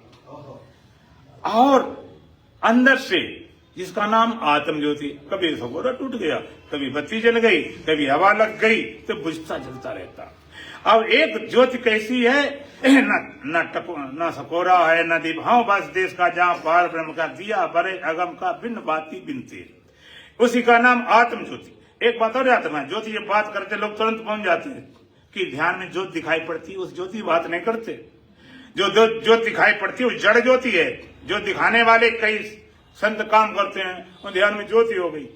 और अंदर से जिसका नाम आत्म ज्योति, कभी सकोरा टूट गया, कभी बत्ती जल गई, कभी हवा लग गई, तो बुझता जलता रहता। अब एक ज्योति कैसी है, न सकोरा है, न दीप। हाँ, बस देश का जहाँ पार ब्रह्म का दिया बरे अगम का बिन बाती बिन तेल, उसी का नाम आत्म ज्योति। एक बात और याद रखना, ज्योति ये बात करते लोग तुरंत पहुंच जाते हैं कि ध्यान में ज्योति दिखाई पड़ती है, उस ज्योति की बात नहीं करते। जो ज्योति दिखाई पड़ती है वो जड़ ज्योति है। जो दिखाने वाले कई संत काम करते हैं, वो ध्यान में ज्योति हो गई।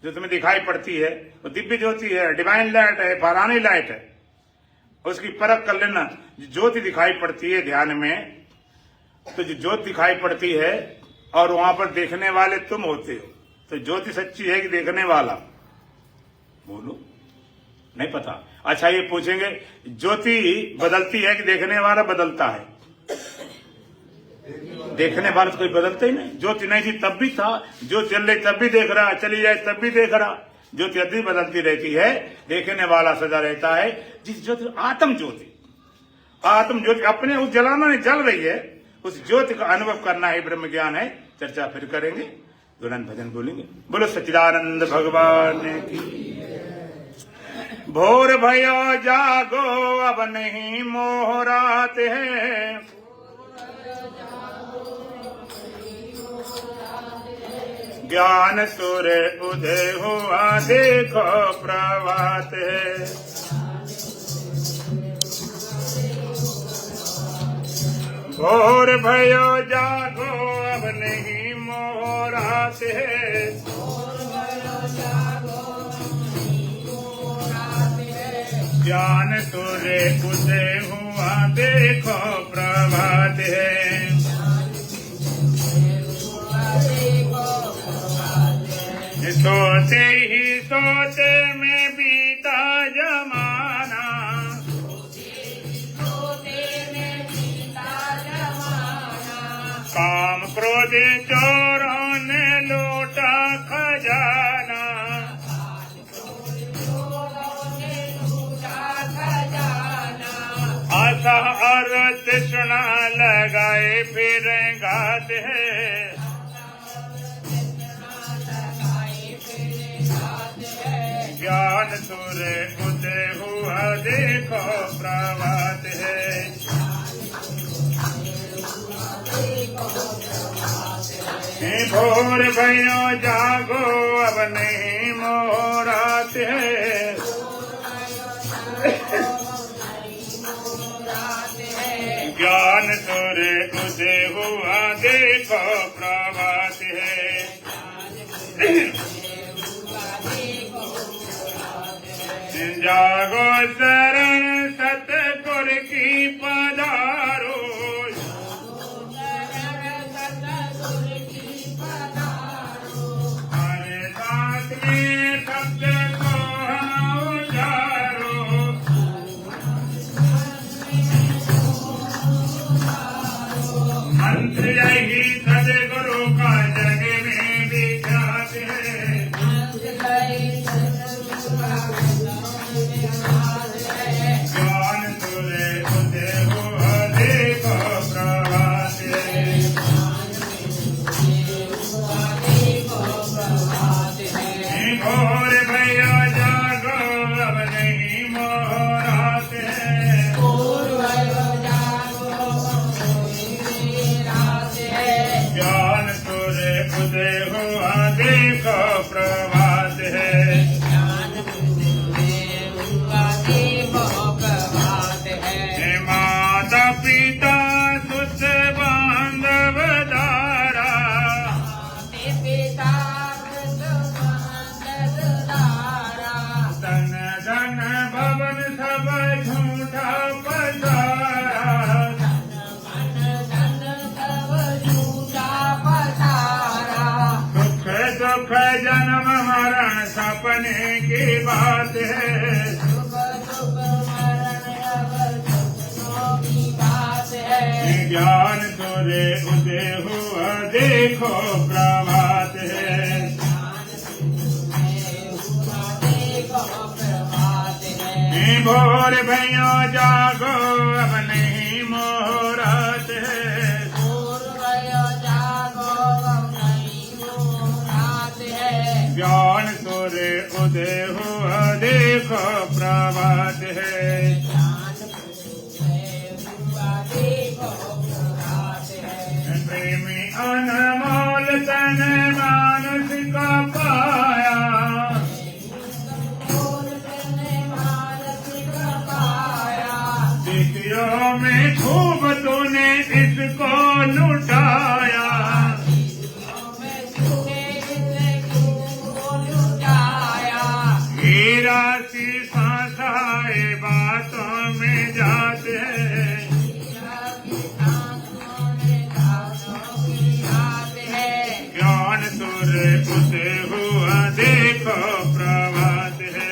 जो तुम्हें दिखाई पड़ती है वो दिव्य ज्योति है, डिवाइन लाइट है, फरानी लाइट है। उसकी परख कर लेना। ज्योति दिखाई पड़ती है ध्यान में, तो जो ज्योति दिखाई पड़ती है और वहां पर देखने वाले तुम होते हो, तो ज्योति सच्ची है कि देखने वाला? बोलो, नहीं पता। अच्छा, ये पूछेंगे, ज्योति बदलती है कि देखने वाला बदलता है? देखने वाला तो कोई बदलता ही नहीं। ज्योति नहीं थी तब भी था, जो चल रही तब भी देख रहा, चली जाए तब भी देख रहा। ज्योति अभी बदलती रहती है, देखने वाला सदा रहता है। जिस ज्योति आत्म ज्योति अपने उस जलाना नहीं जल रही है, उस ज्योति का अनुभव करना ही ब्रह्म ज्ञान है। चर्चा फिर करेंगे। दुल्हन भजन बोलेंगे। बोलो सच्चिदानंद भगवान की। भोर भयो जागो अब नहीं मोह रात है, ज्ञान सूर्य उदय हुआ देखो प्रभात है। भोर भयो जागो अब नहीं मोह रात है, ज्ञान सूर्य उदय हुआ देखो प्रभात है। सोते ही सोते में बीता जमाना, काम क्रोध चोरों ने लूटा खजाना, आशा अर्थ सुना लगाए फिर गाते हैं, ज्ञान सूर्य उदय हुआ देखो प्रभात है। भोर भयो जागो अब नहीं मोह रात है, ज्ञान सूर्य उदय हुआ देखो प्रभात है। जागो शरण सतगुर की पधारो, हमारे साथ में शब्द को हम उचारो, मंत्र यही सदगुरु का जग में विख्यात है, ज्ञान सूर्य उदय हुआ देखो प्रभात है। भोर भैया जागो अब नहीं मोह रात है, ज्ञान सूर्य उदय हुआ देखो प्रभात है। माता पिता सुत बांधव दारा, धन धन भवन सब झूठा पसारा, सुख दुख जन्म मरण सपने की बात है, ज्ञान सूर्य उदय हुआ देखो प्रभात है। भोर भयो जागो अब नहीं मोह रात है, ज्ञान सूर्य उदय हुआ देखो प्रभात है। प्रेमी अनमोल तन मानस का पाया, दितियों में खूब तूने इसको लुटाया, हीरा सी सांसाए बातों में जाते हैं, ज्ञान सूर्य उदय हुआ देखो प्रभात है।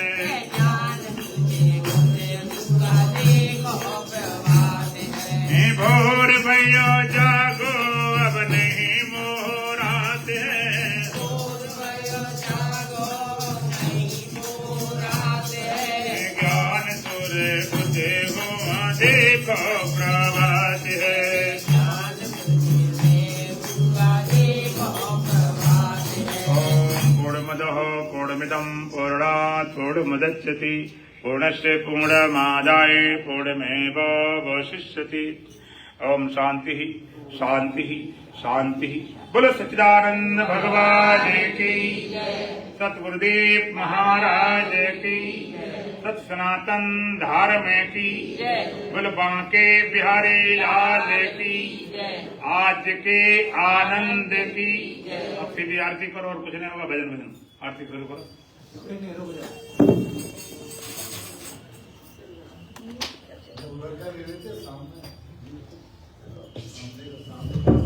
भोर भयो जागो अब नहीं मोह रात है, ज्ञान सूर्य उदय हुआ देखो प्रभात है। पूर्णमदः पूर्णमिदं पूर्णात् पूर्णमुदच्यते पूर्णस्य पूर्णमादाय पूर्णमेवावशिष्यते। ओम शांति शांति शांति। बोलो सच्चिदानंद भगवान की, सतगुरुदेव महाराज की, सत सनातन धर्म की, बोलो बांके बिहारी लाल की, आज के आनंद की। अब सीधी आरती करो और कुछ नहीं होगा, भजन भजन आरती करो करो। सामने